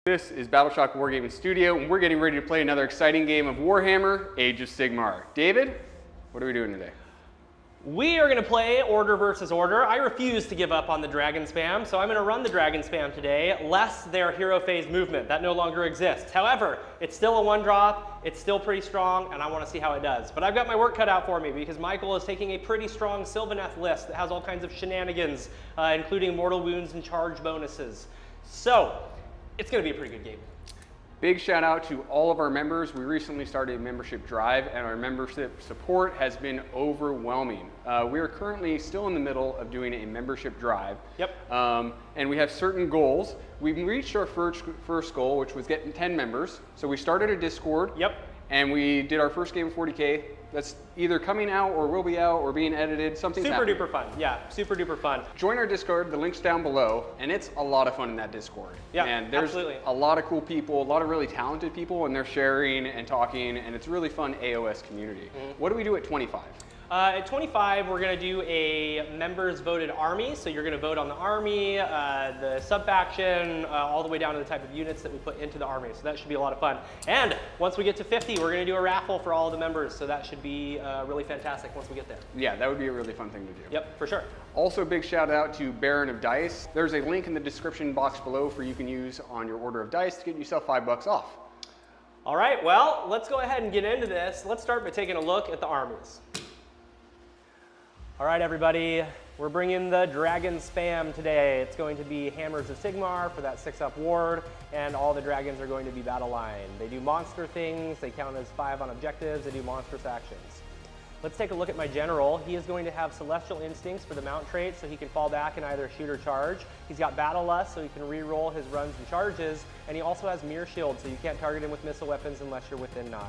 This is Battleshock Wargaming Studio, and we're getting ready to play another exciting game of Warhammer, Age of Sigmar. David, what are we doing today? We are going to play Order versus Order. I refuse to give up on the Dragon Spam, so I'm going to run the Dragon Spam today, less their Hero Phase movement. That no longer exists. However, it's still a one-drop, it's still pretty strong, and I want to see how it does. But I've got my work cut out for me, because Michael is taking a pretty strong Sylvaneth list that has all kinds of shenanigans, including mortal wounds and charge bonuses. So, it's going to be a pretty good game. Big shout out to all of our members. We recently started a membership drive, and our membership support has been overwhelming. We are currently still in the middle of doing a membership drive. Yep. And we have certain goals. We've reached our first goal, which was getting 10 members. So we started a Discord. Yep. And we did our first game of 40K. That's either coming out or will be out or being edited. Something's happening. Super duper fun. Yeah, super duper fun. Join our Discord. The link's down below, and it's a lot of fun in that Discord. Yeah, and there's absolutely. a lot of cool people, a lot of really talented people, and they're sharing and talking, and it's a really fun AOS community. What do we do at 25? At 25, we're going to do a members voted army. So you're going to vote on the army, the sub-faction, all the way down to the type of units that we put into the army. So that should be a lot of fun. And once we get to 50, we're going to do a raffle for all of the members. So that should be really fantastic once we get there. Yeah, that would be a really fun thing to do. Yep, for sure. Also, big shout out to Baron of Dice. There's a link in the description box below for you can use on your order of dice to get yourself $5 off. All right, well, let's go ahead and get into this. Let's start by taking a look at the armies. All right, everybody, we're bringing the Dragon Spam today. It's going to be Hammers of Sigmar for that 6-up ward, and all the dragons are going to be battle line. They do monster things, they count as 5 on objectives, they do monstrous actions. Let's take a look at my general. He is going to have Celestial Instincts for the mount trait, so he can fall back and either shoot or charge. He's got Battle Lust, so he can re-roll his runs and charges, and he also has Mirror Shield, so you can't target him with missile weapons unless you're within 9.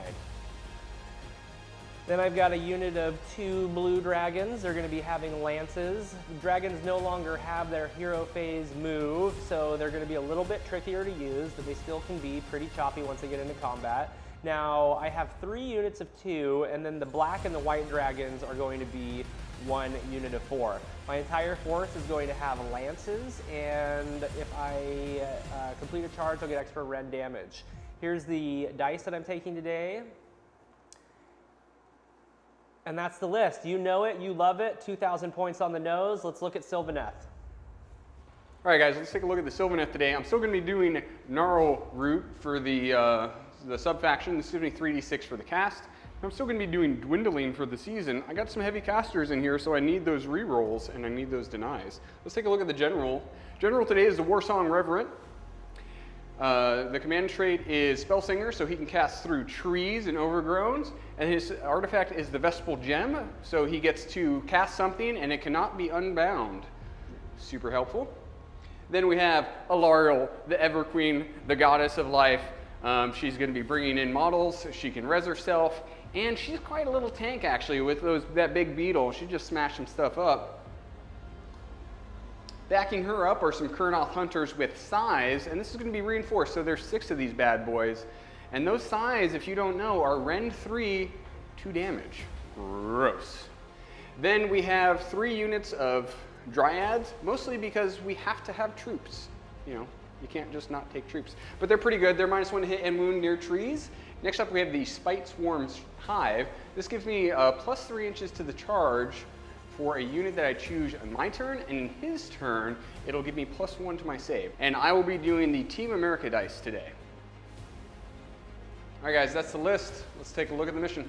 Then I've got a unit of 2 blue dragons. They're going to be having lances. The dragons no longer have their hero phase move, so they're going to be a little bit trickier to use, but they still can be pretty choppy once they get into combat. Now, I have 3 units of 2, and then the black and the white dragons are going to be 1 unit of 4. My entire force is going to have lances, and if I complete a charge, I'll get extra red damage. Here's the dice that I'm taking today. And that's the list. You know it, you love it, 2,000 points on the nose. Let's look at Sylvaneth. All right, guys, let's take a look at the Sylvaneth today. I'm still going to be doing Gnarlroot for the sub-faction. This is going to be 3d6 for the cast. I'm still going to be doing Dwindling for the season. I got some heavy casters in here, so I need those rerolls and I need those denies. Let's take a look at the General. General today is the Warsong Reverent. The command trait is Spellsinger, so he can cast through trees and overgrowns, and his artifact is the Vespal Gem, so he gets to cast something and it cannot be unbound. Super helpful. Then we have Alarielle, the Ever Queen, the Goddess of Life. She's going to be bringing in models, she can res herself, and she's quite a little tank actually with that big beetle. She just smashed some stuff up. Backing her up are some Kurnoth hunters with size, and this is going to be reinforced, so there's 6 of these bad boys. And those size, if you don't know, are Rend 3, 2 damage. Gross. Then we have 3 units of Dryads, mostly because we have to have troops. You know, you can't just not take troops. But they're pretty good. They're -1 hit and wound near trees. Next up, we have the Spite Swarm's Hive. This gives me +3 inches to the charge for a unit that I choose on my turn, and in his turn, it'll give me +1 to my save. And I will be doing the Team America dice today. All right, guys, that's the list. Let's take a look at the mission.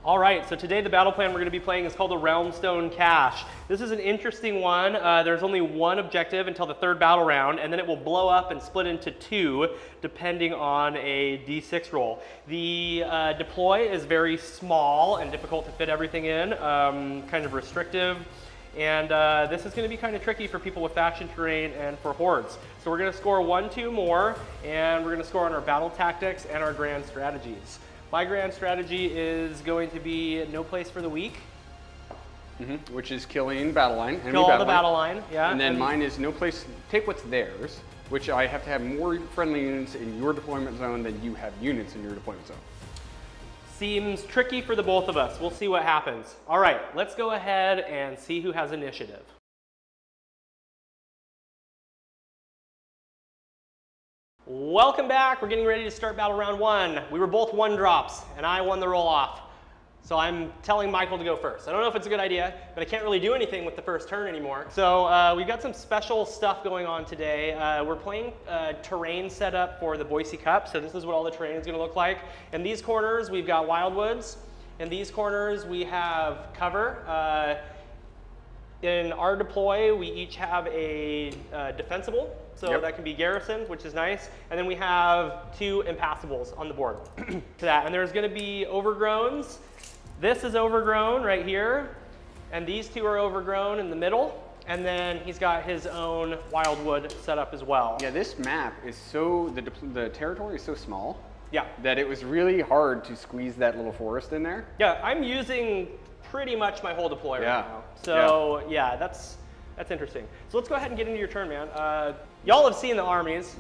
All right, so today the battle plan we're going to be playing is called the Realmstone Cache. This is an interesting one. There's only 1 objective until the 3rd battle round, and then it will blow up and split into 2, depending on a d6 roll. The deploy is very small and difficult to fit everything in, kind of restrictive. And this is going to be kind of tricky for people with faction terrain and for hordes. So we're going to score 1, 2 more, and we're going to score on our battle tactics and our grand strategies. My grand strategy is going to be no place for the weak. Which is killing battle line. Kill all the battle line, yeah. And then mine is no place, take what's theirs, which I have to have more friendly units in your deployment zone than you have units in your deployment zone. Seems tricky for the both of us. We'll see what happens. All right, let's go ahead and see who has initiative. Welcome back. We're getting ready to start battle round 1. We were both 1-drops, and I won the roll-off. So I'm telling Michael to go first. I don't know if it's a good idea, but I can't really do anything with the first turn anymore. So we've got some special stuff going on today. We're playing terrain setup for the Boise Cup. So this is what all the terrain is going to look like. In these corners, we've got wildwoods. In these corners, we have cover. In our deploy, we each have a defensible. So that can be garrisoned, which is nice. And then we have 2 impassables on the board to that. And there's going to be overgrowns. This is overgrown right here. And these 2 are overgrown in the middle. And then he's got his own wildwood set up as well. Yeah, this map is so, the territory is so small. Yeah. That it was really hard to squeeze that little forest in there. Yeah, I'm using pretty much my whole deploy right now. So yeah, that's interesting. So let's go ahead and get into your turn, man. Y'all have seen the armies.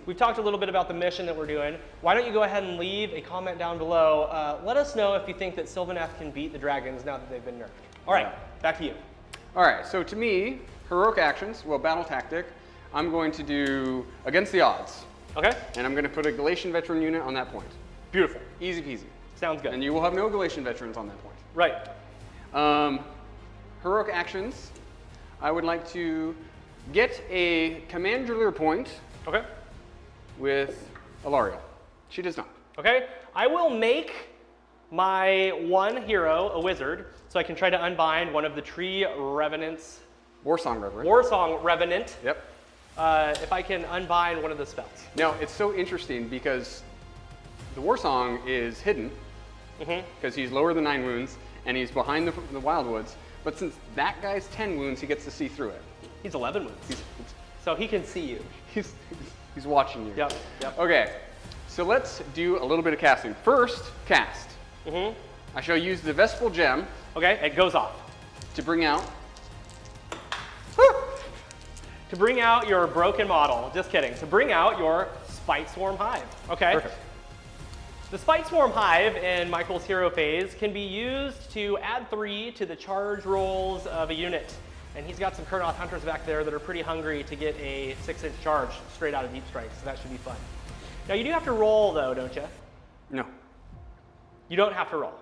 We've talked a little bit about the mission that we're doing. Why don't you go ahead and leave a comment down below. Let us know if you think that Sylvaneth can beat the dragons now that they've been nerfed. All right, back to you. All right, so to me, heroic actions, well, battle tactic, I'm going to do against the odds. Okay. And I'm going to put a Galatian veteran unit on that point. Beautiful. Easy peasy. Sounds good. And you will have no Galatian veterans on that point. Right. Heroic actions, I would like to get a command driller point Okay. with Alarielle. She does not. Okay. I will make my 1 hero a wizard so I can try to unbind one of the tree revenants. Warsong Reverend. Warsong Revenant. Yep. If I can unbind one of the spells. Now, it's so interesting because the Warsong is hidden because he's lower than 9 wounds and he's behind the wildwoods. But since that guy's 10 wounds, he gets to see through it. He's 11 wounds. So he can see you. He's watching you. Yep. Yep. Okay, so let's do a little bit of casting. First, cast. I shall use the Vespal Gem Okay, it goes off. to bring out. To bring out your broken model, just kidding, to bring out your Spite Swarm Hive. Okay. Perfect. The Spite Swarm Hive in Michael's hero phase can be used to add 3 to the charge rolls of a unit. And he's got some Kurnoth hunters back there that are pretty hungry to get a 6-inch charge straight out of Deep Strike, so that should be fun. Now you do have to roll though, don't you? No. You don't have to roll.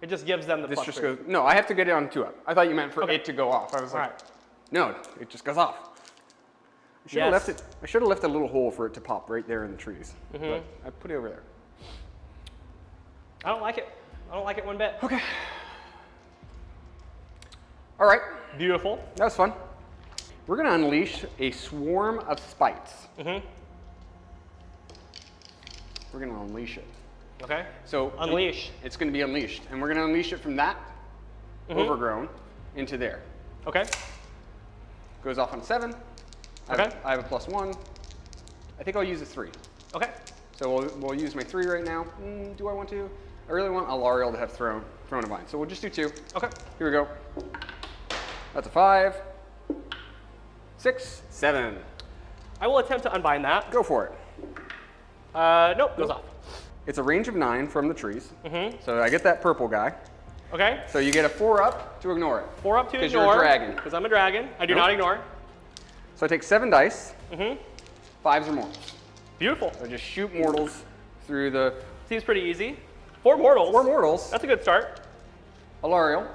It just gives them the This plus just 3. goes. No, I have to get it on 2-up. I thought you meant for it to go off. I was like, All right. no, it just goes off. I should have left it. I should have left a little hole for it to pop right there in the trees. But I put it over there. I don't like it. I don't like it one bit. Okay. All right. Beautiful. That was fun. We're going to unleash a swarm of spites. We're going to unleash it. Okay. So Unleash. It's going to be unleashed, and we're going to unleash it from that overgrown into there. Okay. Goes off on 7. Okay. I have a +1. I think I'll use a 3. Okay. So we'll use my 3 right now. Do I want to? I really want Alarielle to have thrown a vine. So we'll just do 2. Okay. Here we go. That's a 5, 6, 7. I will attempt to unbind that. Go for it. Nope, goes off. It's a range of 9 from the trees. So I get that purple guy. Okay. So you get a 4-up to ignore it. 4 up to ignore. Because you're a dragon. Because I'm a dragon. I do Nope. not ignore. So I take 7 dice. 5s or more. Beautiful. So just shoot mortals through the. Seems pretty easy. 4 mortals. 4 mortals. That's a good start. Alarielle.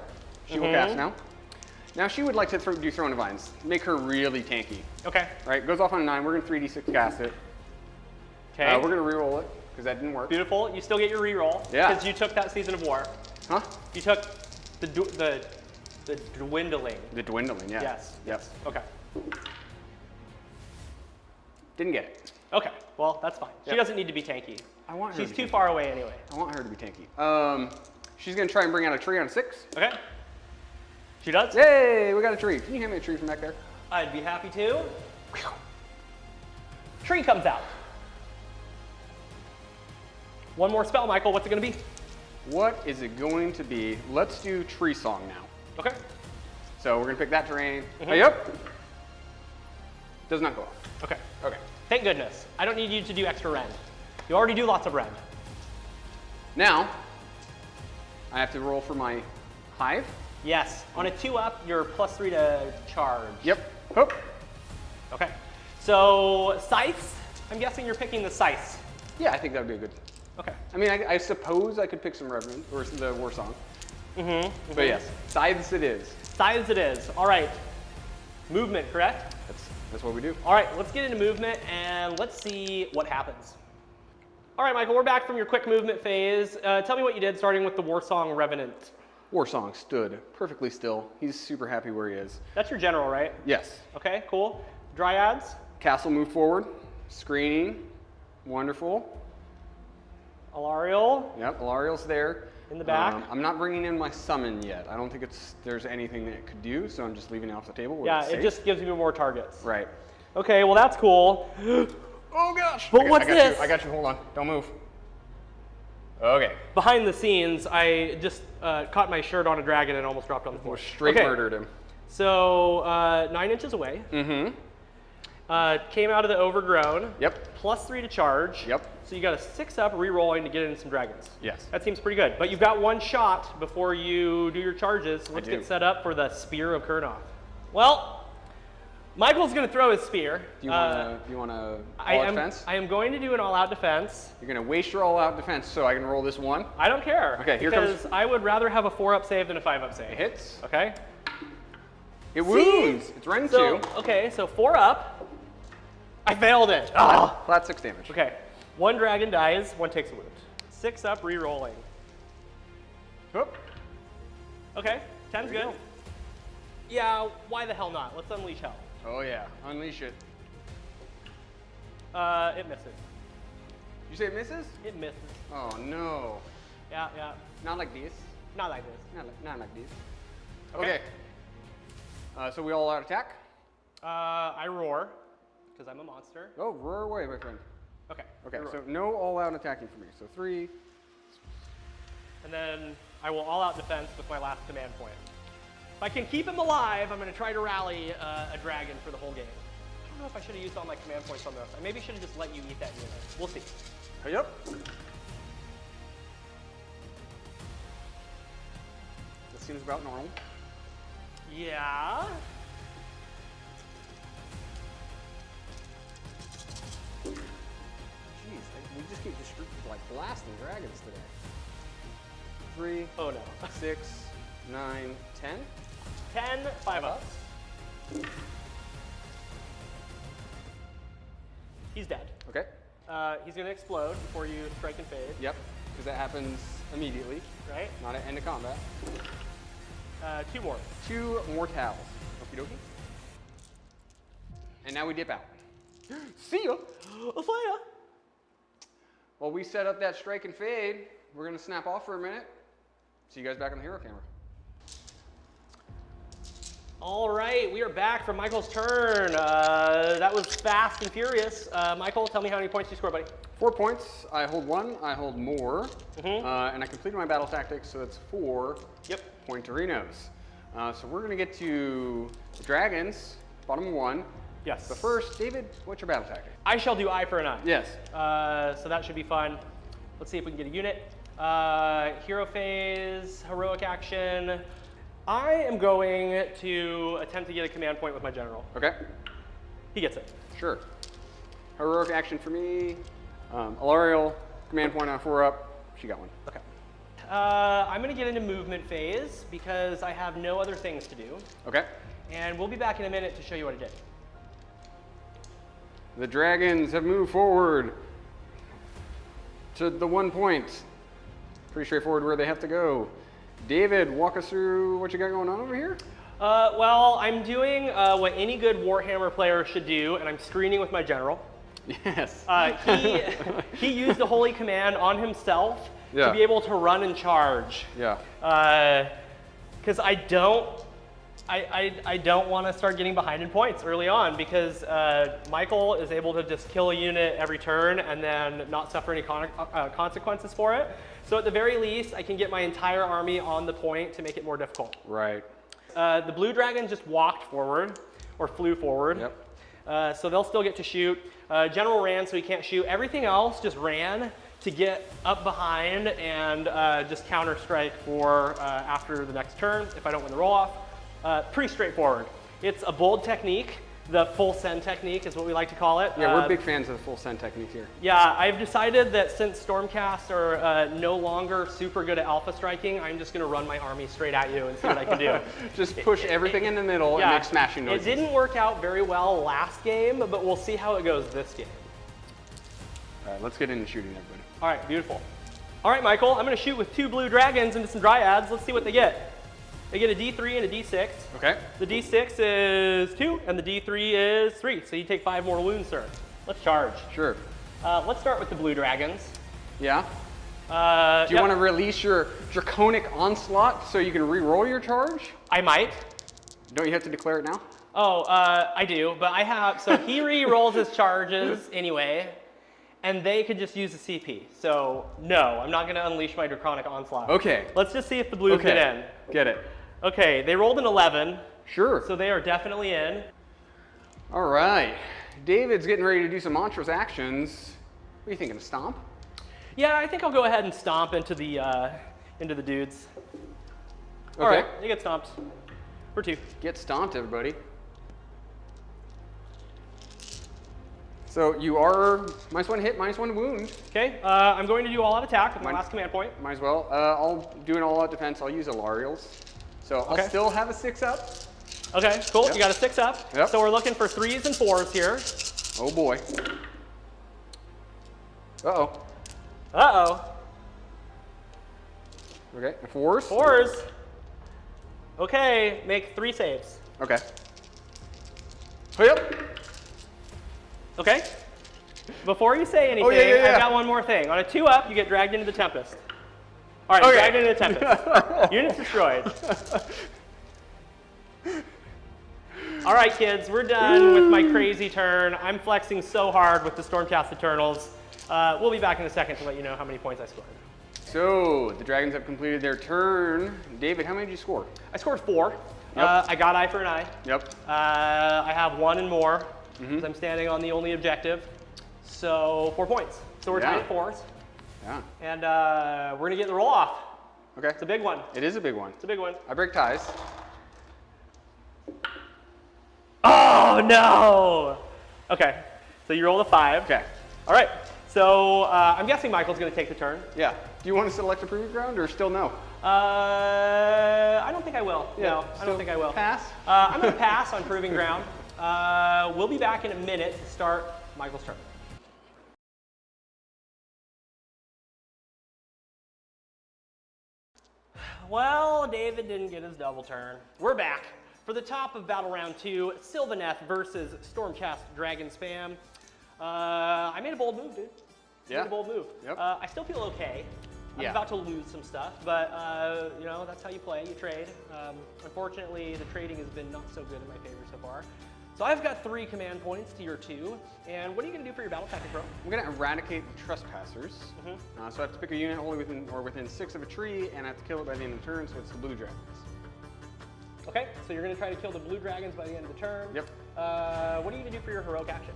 She will cast now. Now she would like to do Throne of Vines. Make her really tanky. Okay. All right, goes off on a 9. We're going to 3d6 cast it. Okay. We're going to reroll it because that didn't work. Beautiful. You still get your reroll. Yeah. Because you took that Season of War. Huh? You took the dwindling. The dwindling, yeah. Yes. Yep. Okay. Didn't get it. Okay. Well, that's fine. She Yep. doesn't need to be tanky. I want her She's to be too tanky. far away anyway. I want her to be tanky. She's going to try and bring out a tree on a 6. Okay. She does? Yay, we got a tree. Can you hand me a tree from back there? I'd be happy to. Tree comes out. One more spell, Michael. What's it going to be? What is it going to be? Let's do Tree Song now. Okay. So we're going to pick that terrain. Yep. Does not go off. Okay. Okay. Thank goodness. I don't need you to do extra rend. You already do lots of rend. Now, I have to roll for my hive. Yes. On a 2-up, you're +3 to charge. Yep. Hoop. Okay. So, scythes. I'm guessing you're picking the Scythe. Yeah, I think that would be a good. Okay. I mean, I suppose I could pick some Revenant or the War Song. But yes, Scythes it is. Scythes it is. All right. Movement, correct? That's what we do. All right, let's get into movement and let's see what happens. All right, Michael, we're back from your quick movement phase. Tell me what you did starting with the War Song Revenant. War Song stood perfectly still. He's super happy where he is. That's your general, right? Yes. Okay, cool. Dryads? Castle moved forward. Screening. Wonderful. Alarielle? Yep, Alarielle's there. In the back? I'm not bringing in my summon yet. I don't think there's anything that it could do, so I'm just leaving it off the table. Yeah, it just gives you more targets. Right. Okay, well that's cool. Oh gosh! But what's this? I got you. Hold on. Don't move. Okay. Behind the scenes, I just caught my shirt on a dragon and almost dropped on the floor. Straight murdered him. So 9 inches away. Came out of the overgrown. Yep. +3 to charge. Yep. So you got a 6-up re-rolling to get in some dragons. Yes. That seems pretty good. But you've got one shot before you do your charges. Let's get set up for the Spear of Kurnoth. Well, Michael's going to throw his spear. Do you want to all-out defense? I am going to do an all-out defense. You're going to waste your all-out defense so I can roll this one? I don't care. Okay, here because comes. I would rather have a 4-up save than a 5-up save. It hits. Okay. It wounds. It's rend 2. Okay, so 4-up. I failed it. Flat 6 damage. Okay. 1 dragon dies, 1 takes a wound. 6-up, re-rolling. Whoop. Okay, 10's good. Yeah, why the hell not? Let's unleash hell. Oh yeah, unleash it. It misses. You say it misses? It misses. Oh no. Yeah. Not like this. Not like this. Not like this. Okay. So we all out attack? I roar, because I'm a monster. Oh, roar away, my friend. Okay. Okay, so no all-out attacking for me. So 3. And then I will all-out defense with my last command point. If I can keep him alive, I'm going to try to rally a dragon for the whole game. I don't know if I should have used all my command points on this. I maybe should have just let you eat that unit. We'll see. Yep. That seems about normal. Yeah. Jeez, we just keep like blasting dragons today. 3. Oh no. 6, 9, 10. 10, 5-ups. He's dead. Okay. He's going to explode before you strike and fade. Yep, because that happens immediately. Right? Not at end of combat. 2 more. 2 mortals. Okie dokie. And now we dip out. See ya! Aflaya! While we set up that strike and fade, we're going to snap off for a minute. See you guys back on the hero camera. All right, we are back from Michael's turn. That was fast and furious. Michael, tell me how many points you scored, buddy. 4 points. I hold 1. I hold more. And I completed my battle tactics, so that's 4 pointerinos. So we're going to get to the dragons, bottom 1. Yes. But first, David, what's your battle tactic? I shall do eye for an eye. Yes. So that should be fun. Let's see if we can get a unit. Hero phase, heroic action. I am going to attempt to get a command point with my general. Okay. He gets it. Sure. Heroic action for me. Alarielle, command point on 4-up. She got one. Okay. I'm going to get into movement phase because I have no other things to do. Okay. And we'll be back in a minute to show you what I did. The dragons have moved forward to the 1 point. Pretty straightforward where they have to go. David, walk us through what you got going on over here. Well, I'm doing what any good Warhammer player should do, and I'm screening with my general. Yes. He used the Holy Command on himself to be able to run and charge. Yeah. Because I don't want to start getting behind in points early on because Michael is able to just kill a unit every turn and then not suffer any consequences for it. So at the very least, I can get my entire army on the point to make it more difficult. Right. The blue dragon just walked forward, or flew forward. Yep. So they'll still get to shoot. General ran, so he can't shoot. Everything else just ran to get up behind and just counter strike for after the next turn if I don't win the roll off. Pretty straightforward. It's a bold technique The full send technique is what we like to call it. Yeah, we're big fans of the full send technique here. Yeah, I've decided that since Stormcast are no longer super good at alpha striking, I'm just going to run my army straight at you and see what I can do. Just push everything in the middle and make smashing noises. It didn't work out very well last game, but we'll see how it goes this game. All right, let's get into shooting, everybody. All right, beautiful. All right, Michael, I'm going to shoot with 2 blue dragons into some dryads. Let's see what they get. They get a D3 and a D6. Okay. The D6 is 2, and the D3 is 3. So you take 5 more wounds, sir. Let's charge. Sure. Let's start with the blue dragons. Yeah? Do you want to release your Draconic Onslaught so you can re-roll your charge? I might. Don't you have to declare it now? Oh, I do, but I have, so he re-rolls his charges anyway, and they could just use the CP. So no, I'm not going to unleash my Draconic Onslaught. Okay. Let's just see if the blues get in. Get it. Okay, they rolled an 11. Sure. So they are definitely in. All right. David's getting ready to do some monstrous actions. What are you thinking, a stomp? Yeah, I think I'll go ahead and stomp into the dudes. Okay. All right, they get stomped for 2. Get stomped, everybody. So you are -1 hit, -1 wound. Okay, I'm going to do all-out attack with my last command point. Might as well. I'll do an all-out defense. I'll use Alarielle's. So I'll still have a 6-up. Okay, cool. Yep. You got a 6-up. Yep. So we're looking for 3s and 4s here. Oh boy. Uh-oh. Uh-oh. Okay, 4s? 4s. Okay, make 3 saves. Okay. Yep. Okay. Before you say anything, I've got one more thing. On a 2-up, you get dragged into the Tempest. All right, dragged into the Tempest. Units destroyed. All right, kids, we're done with my crazy turn. I'm flexing so hard with the Stormcast Eternals. We'll be back in a second to let you know how many points I scored. So the dragons have completed their turn. David, how many did you score? I scored 4. Yep. I got eye for an eye. Yep. I have 1 and more, because I'm standing on the only objective. So 4 points. So we're tied at 4s. Yeah. And we're going to get the roll off. Okay. It's a big one. It is a big one. It's a big one. I break ties. Oh, no. Okay. So you roll a 5. Okay. All right. So I'm guessing Michael's going to take the turn. Yeah. Do you want to select a proving ground or still no? I don't think I will. Yeah, No, I don't think I will. Pass? I'm going to pass on proving ground. We'll be back in a minute to start Michael's turn. Well, David didn't get his double turn. We're back. For the top of battle round 2, Sylvaneth versus Stormcast Dragon Spam. I made a bold move, dude. Yeah. Made a bold move. Yep. I still feel okay. I'm about to lose some stuff, but you know, that's how you play, you trade. Unfortunately, the trading has been not so good in my favor so far. So I've got 3 command points to your 2, and what are you going to do for your battle tactic, bro? I'm going to eradicate the trespassers. So I have to pick a unit only within 6 of a tree, and I have to kill it by the end of the turn, so it's the blue dragons. Okay, so you're going to try to kill the blue dragons by the end of the turn. Yep. What are you going to do for your heroic action?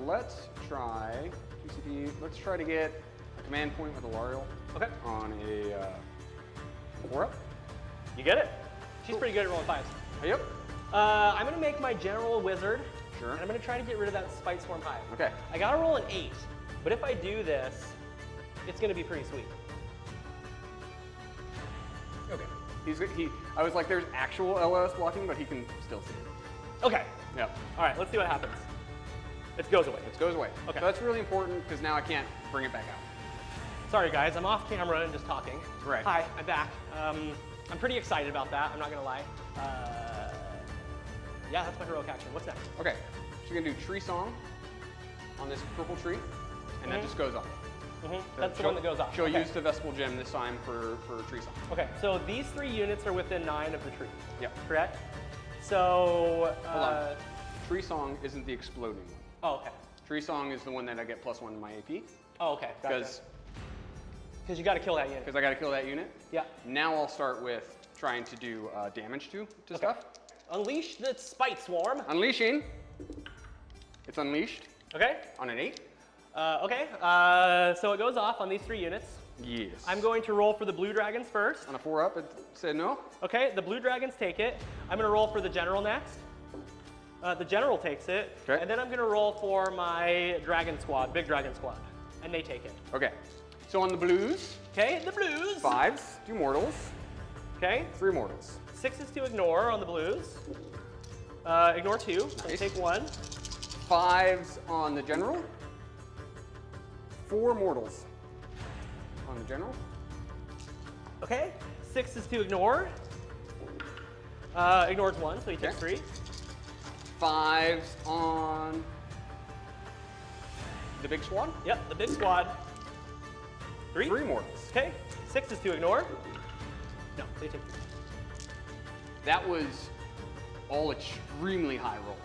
Let's try GCP. Let's try to get a command point with Alarielle. Okay. On a 4-up. You get it. She's pretty good at rolling 5s. Yep. I'm going to make my general wizard. Sure. And I'm going to try to get rid of that Spite Swarm Hive. Okay. I got to roll an 8, but if I do this, it's going to be pretty sweet. Okay. I was like, there's actual LS blocking, but he can still see it. Okay. Yep. All right, let's see what happens. It goes away. It goes away. Okay. So that's really important because now I can't bring it back out. Sorry, guys. I'm off camera and just talking. Right. Hi, I'm back. I'm pretty excited about that. I'm not going to lie. Yeah, that's my heroic action. What's next? Okay. She's going to do Tree Song on this purple tree, and that just goes off. That's the one that goes off. She'll use the Vespal Gem this time for Tree Song. Okay, so these 3 units are within 9 of the tree. Yep. Correct? So, Hold on. Tree Song isn't the exploding one. Oh, okay. Tree Song is the one that I get +1 to my AP. Oh, okay. Because you got to kill that unit. I got to kill that unit. Yeah. Now I'll start with trying to do damage to stuff. Unleash the Spite Swarm. Unleashing. It's unleashed. Okay. On an 8. Okay. So it goes off on these 3 units. Yes. I'm going to roll for the blue dragons first. On a 4-up, it said no. Okay, the blue dragons take it. I'm going to roll for the general next. The general takes it, Okay. and then I'm gonna roll for my dragon squad, big dragon squad, and they take it. Okay. So on the blues, Okay, the blues. 5s, 2 mortals, Okay, 3 mortals. 6s to ignore on the blues. Ignore 2, so Nice. take 1. 5s on the general, 4 mortals on the general. Okay, 6s to ignore. Ignores 1, so he takes Okay. 3. 5s on the big squad, Yep, the big squad. 3. 3 mortals. Okay, 6s to ignore. No, they take 3. That was all extremely high roll.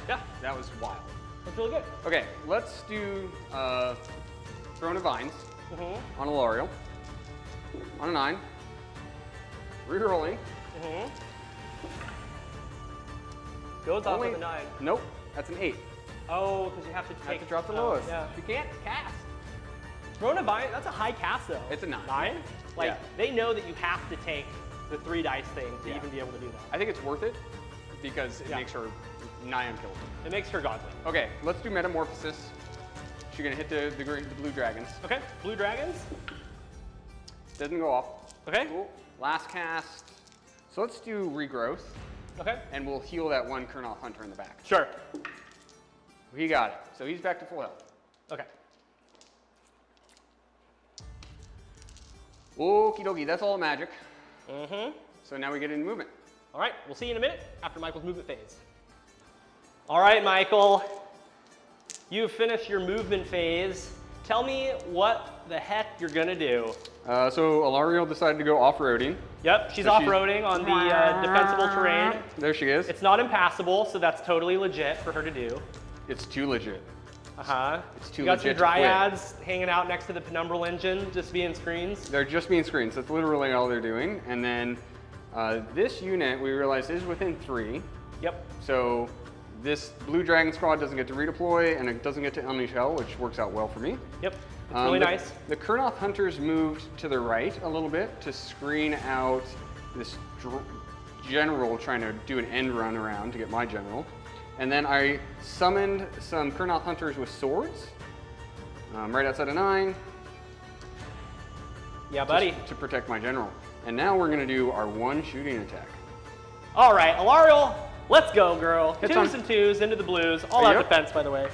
Yeah, That was wild. that's really good. Okay, let's do Throne of Vines Mm-hmm. on Alarielle. On a 9. Rerolling. Mm-hmm. Goes off Only- with a 9. Nope, that's an 8. Oh, because you have to You take. have to drop the oh, lowest. Yeah. You can't cast. Throne of Vine, that's a high cast though. It's a 9. 9? Like, Yeah. they know that you have to take the 3 dice thing to Yeah. even be able to do that. I think it's worth it because it Yeah. makes her nigh unkillable. It makes her godly. Okay, let's do Metamorphosis. She's gonna hit the blue dragons. Okay, blue dragons. Doesn't go off. Okay. Cool. Last cast. So let's do Regrowth, Okay. and we'll heal that one Kurnoth Hunter in the back. Sure. He got it. So he's back to full health. Okay. Okie dokie, that's all the magic. Mm-hmm. So now we get into movement. All right, we'll see you in a minute after Michael's movement phase. All right, Michael, you've finished your movement phase. Tell me what the heck you're gonna do. So Alarielle decided to go off-roading. Yep, she's So she's- off-roading on the defensible terrain. There she is. It's not impassable, so that's totally legit for her to do. It's too legit. Uh-huh. It's too You got some legit to quit. dryads hanging out next to the penumbral engine, just being screens. They're just being screens. That's literally all they're doing. And then this unit, we realized, is within 3. Yep. So this blue dragon squad doesn't get to redeploy, and it doesn't get to unleash hell, which works out well for me. Yep. It's really nice. The Kurnoth hunters moved to the right a little bit to screen out this general trying to do an end run around to get my general. And then I summoned some Kurnoth hunters with swords right outside of 9 Yeah, buddy. to protect my general. And now we're going to do our 1 shooting attack. All right, Alarielle, let's go, girl. Hits 2s on. and 2s into the blues. All out Yep. defense, by the way.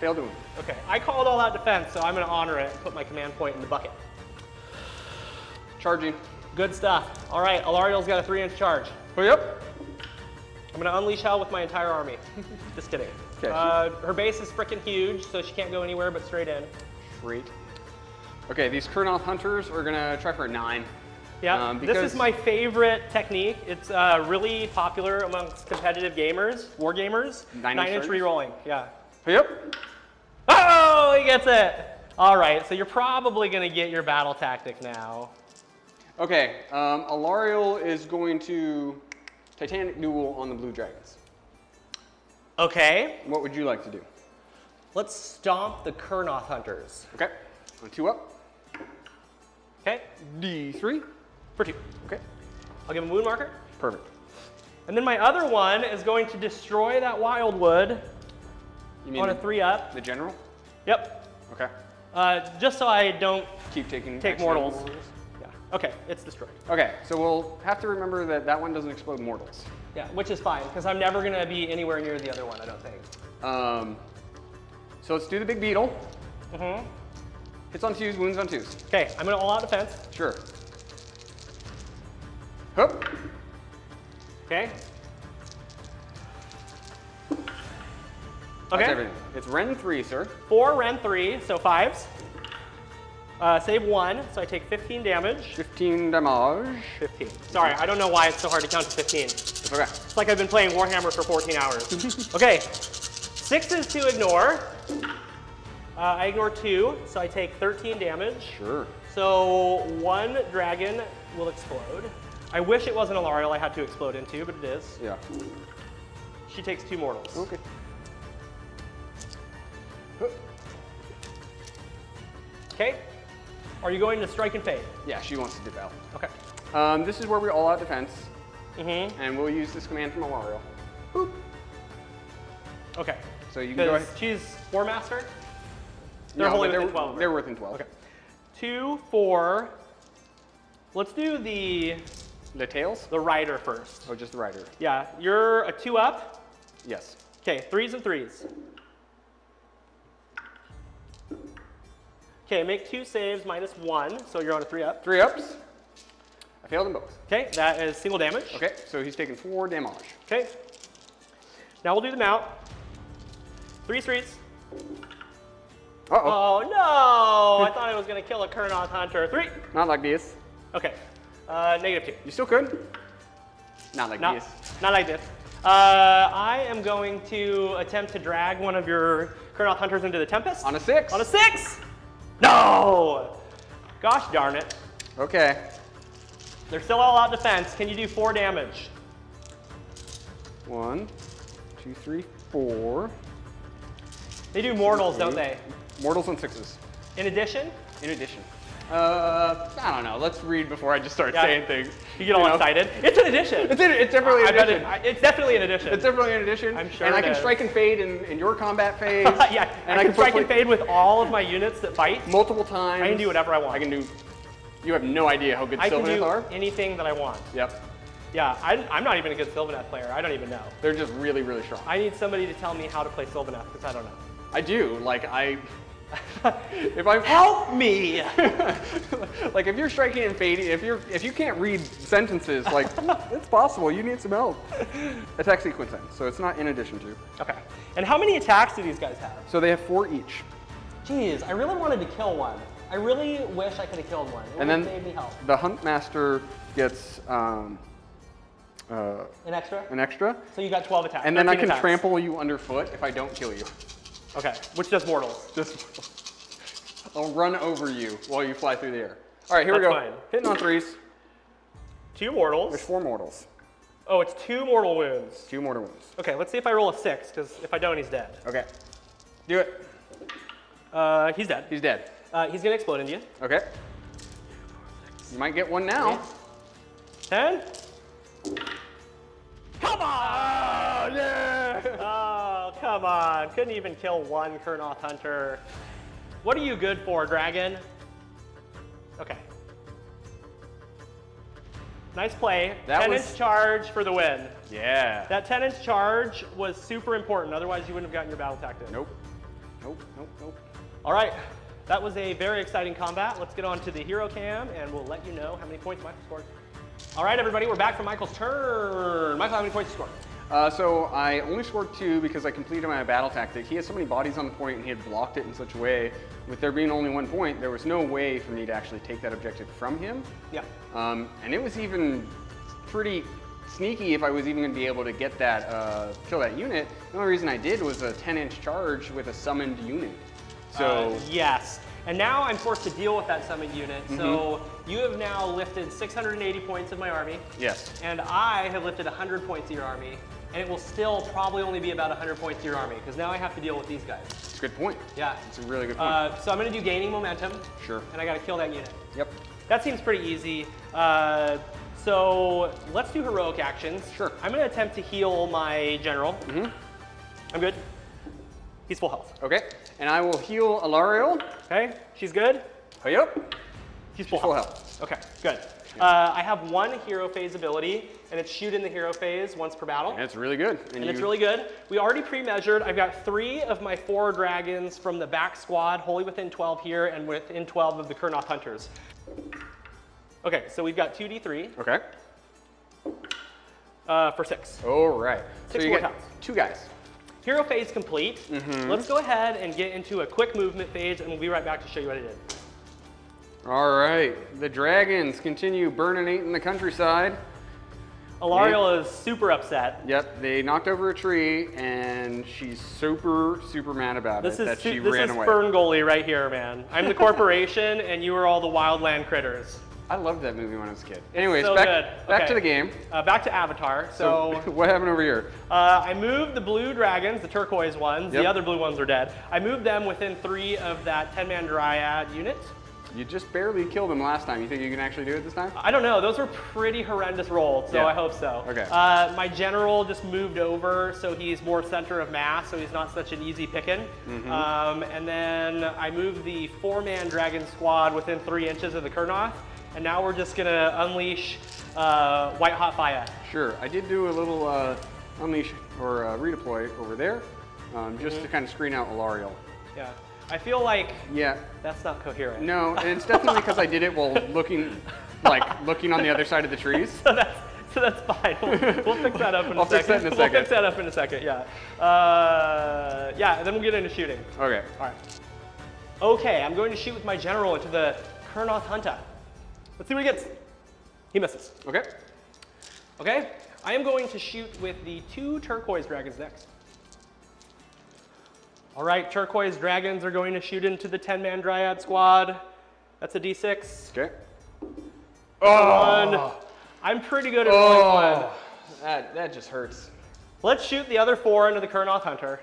Failed to win. Okay, I called all out defense, so I'm gonna honor it and put my command point in the bucket. Charging. Good stuff. All right, Alarielle's got a 3-inch charge. Oh, yep. I'm gonna unleash hell with my entire army. Just kidding. Okay, Her base is freaking huge, so she can't go anywhere but straight in. Great. Okay, these Kurnoth hunters are going to try for a 9. Yeah, this because- is my favorite technique. It's really popular amongst competitive gamers, war gamers. 9-inch 9-inch charges? rerolling, yeah. Oh, yep. Oh, he gets it. All right, so you're probably gonna get your battle tactic now. Okay, Alarielle is going to Titanic Duel on the blue dragons. Okay, What would you like to do? let's stomp the Kurnoth hunters. Okay, on 2 up. Okay, D3. for 2. Okay, I'll give him a wound marker. perfect. And then my other one is going to destroy that wildwood You mean on a 3-up. the general? Yep. Okay. Just so I don't Keep taking take extra mortals. Yeah. Okay, it's destroyed. Okay, so we'll have to remember that that one doesn't explode mortals. Yeah, which is fine, because I'm never gonna be anywhere near the other one, I don't think. So let's do the big beetle. Mm-hmm. Hits on 2s, wounds on 2s. Okay, I'm gonna all out defense. Sure. Hup. Okay. That's Okay. everything. It's Ren 3, sir. 4 Ren 3, so 5s. Save 1, so I take 15 damage. 15 damage. 15. Sorry, I don't know why it's so hard to count to 15. It's okay. It's like I've been playing Warhammer for 14 hours. Okay, 6s to ignore. I ignore 2, so I take 13 damage. Sure. So 1 dragon will explode. I wish it wasn't Alarielle I had to explode into, but it is. Yeah. She takes 2 mortals. Okay. Okay. Are you going to strike and fade? Yeah, she wants to dip out. Okay. This is where we all out defense, Mm-hmm. and we'll use this command from Alarielle. Boop. Okay. So you can go ahead. She's 4-master? They're No, wholly but within 12. they're within 12. Okay. 2, 4. Let's do The tails? the rider first. Oh, just the rider. Yeah, you're a 2 up. Yes. Okay, 3s and 3s. Okay, make 2 saves -1, so you're on a 3 up. 3 ups. I failed them both. Okay, that is single damage. Okay, so he's taking 4 damage. Okay. Now we'll do them out. 3 streets. Uh-oh. Oh no! I thought I was gonna kill a Kurnoth hunter. 3. Not like this. Okay. -2. You still could? Not like this. Not like this. I am going to attempt to drag one of your Kurnoth hunters into the Tempest. On a 6. On a 6! No! Gosh darn it. Okay. They're still all out defense. Can you do 4 damage? 1, 2, 3, 4. They do mortals, don't they? Mortals on 6s. In addition? In addition. I don't know. Let's read before I just start saying things. You get all excited. It's an addition. It's definitely an addition. It's definitely an addition. It's definitely an addition. I'm sure And I it can is. strike and fade in your combat phase. Yeah, and I can strike and fade with all of my units that fight. multiple times. I can do whatever I want. I can do. You have no idea how good I can Sylvaneth do are. anything that I want. Yep. Yeah, I'm not even a good Sylvaneth player. I don't even know. They're just really, really strong. I need somebody to tell me how to play Sylvaneth because I don't know. I do. Like if I Help me! like if you're striking and fading, if you can't read sentences, like it's possible. You need some help. Attack sequence ends, so it's not in addition to. Okay. And how many attacks do these guys have? So they have 4 each. Jeez, I really wanted to kill one. I really wish I could have killed one. It would have saved me help. The Huntmaster gets An extra? an extra, So you got 12 attacks. and then I 13 can attacks. trample you underfoot if I don't kill you. Okay, which does mortals. Just I'll run over you while you fly through the air. All right, here we That's go. fine. Hitting on 3s. 2 mortals. There's 4 mortals. Oh, it's 2 mortal wounds. 2 mortal wounds. Okay, let's see if I roll a 6, because if I don't, he's dead. Okay. Do it. He's dead. He's dead. He's gonna explode into you. Okay. You might get one now. 10. Come on! Yeah! Oh, come on. Couldn't even kill one Kurnoth hunter. What are you good for, Dragon? Okay. Nice play. 10-inch charge for the win. Yeah. That 10-inch charge was super important. Otherwise, you wouldn't have gotten your battle tactic. Nope. Nope, nope, nope. All right. That was a very exciting combat. Let's get on to the hero cam, and we'll let you know how many points Michael scored. All right, everybody, we're back from Michael's turn. Michael, how many points you scored? So I only scored 2 because I completed my battle tactic. He had so many bodies on the point and he had blocked it in such a way, with there being only 1 point, there was no way for me to actually take that objective from him. Yeah. And it was even pretty sneaky if I was even going to be able to get that, kill that unit. The only reason I did was a 10-inch charge with a summoned unit. So yes. And now I'm forced to deal with that summoned unit. So you have now lifted 680 points of my army. yes. And I have lifted 100 points of your army. And it will still probably only be about 100 points to your army, because now I have to deal with these guys. It's a good point. Yeah. It's a really good point. So I'm going to do gaining momentum. Sure. And I got to kill that unit. Yep. That seems pretty easy. So let's do heroic actions. Sure. I'm going to attempt to heal my general. I'm good. He's full health. Okay. And I will heal Alarielle. Okay, she's good. Oh, yep. She's full Full health. health. Okay, good. I have 1 hero phase ability, and it's shoot in the hero phase once per battle. And it's really good. And it's really good. We already pre-measured. I've got 3 of my 4 dragons from the back squad, wholly within 12 here, and within 12 of the Kurnoth hunters. Okay, so we've got 2d3 Okay. for 6. All right. 6 so you more get counts. 2 guys. Hero phase complete. Let's go ahead and get into a quick movement phase, and we'll be right back to show you what I did. All right. The dragons continue burninating the countryside. Alarielle is super upset. Yep. They knocked over a tree, and she's super, super mad about This it is that she this ran is away. Fern Goalie right here, man. I'm the corporation, and you are all the wildland critters. I loved that movie when I was a kid. Anyways, So back good. back Okay. to the game. Back to Avatar. So what happened over here? I moved the blue dragons, the turquoise ones. Yep. The other blue ones are dead. I moved them within 3 of that 10-man dryad unit. You just barely killed him last time. You think you can actually do it this time? I don't know. Those were pretty horrendous rolls, so Yeah. I hope so. Okay. My general just moved over, so he's more center of mass, so he's not such an easy pickin'. And then I moved the 4-man dragon squad within 3 inches of the Kurnoth, and now we're just gonna unleash white hot fire. Sure. I did do a little unleash or redeploy over there, just to kind of screen out Alarielle. Yeah. I feel like Yeah. that's not coherent. No, and it's definitely because I did it while looking on the other side of the trees. So that's fine. We'll fix that up in a second. I'll fix that in a second. We'll fix that up in a second. Yeah. Yeah. Then we'll get into shooting. Okay. All right. Okay. I'm going to shoot with my general into the Kurnoth Hunter. Let's see what he gets. He misses. Okay. Okay. I am going to shoot with the 2 turquoise dragons next. All right, turquoise dragons are going to shoot into the 10-man dryad squad. That's a d6. Okay. One. I'm pretty good at rolling 1. That just hurts. Let's shoot the other 4 into the Kurnoth Hunter.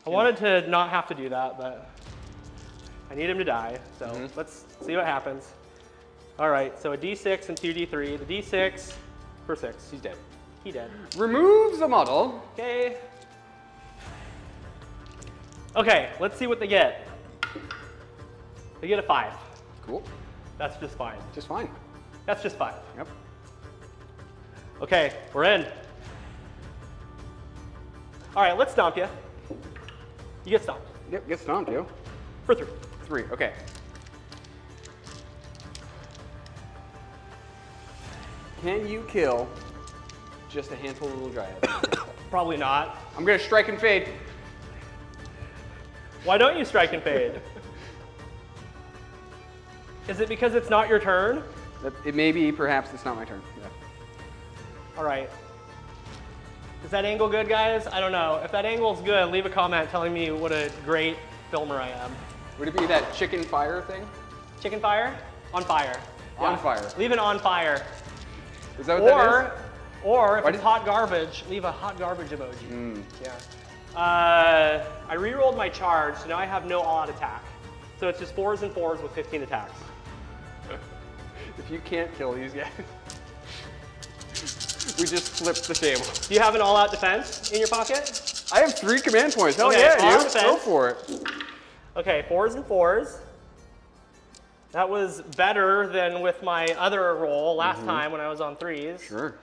I wanted to not have to do that, but I need him to die. So let's see what happens. All right, so a d6 and 2 d3. The d6 for 6. He's dead. He dead. Removes the model. Okay. Okay, let's see what they get. They get a 5. Cool. That's just fine. Just fine. That's just fine. Yep. Okay, we're in. All right, let's stomp you. You get stomped. Yep. Get stomped, yo. For 3. 3. Okay. Can you kill just a handful of little dryads? Probably not. I'm gonna strike and fade. Why don't you strike and fade? Is it because it's not your turn? It may be, perhaps it's not my turn. Yeah. All right. Is that angle good, guys? I don't know. If that angle's good, leave a comment telling me what a great filmer I am. Would it be that chicken fire thing? Chicken fire? On fire. On fire. Leave an on fire. Is that what that is? Or if Why it's did- hot garbage, leave a hot garbage emoji. Yeah. I re-rolled my charge, so now I have no all-out attack. So it's just 4s and 4s with 15 attacks. If you can't kill these guys, we just flipped the table. Do you have an all-out defense in your pocket? I have 3 command points. Hell Okay, yeah, all dude. defense. Go for it. Okay, 4s and 4s. That was better than with my other roll last time when I was on 3s. Sure.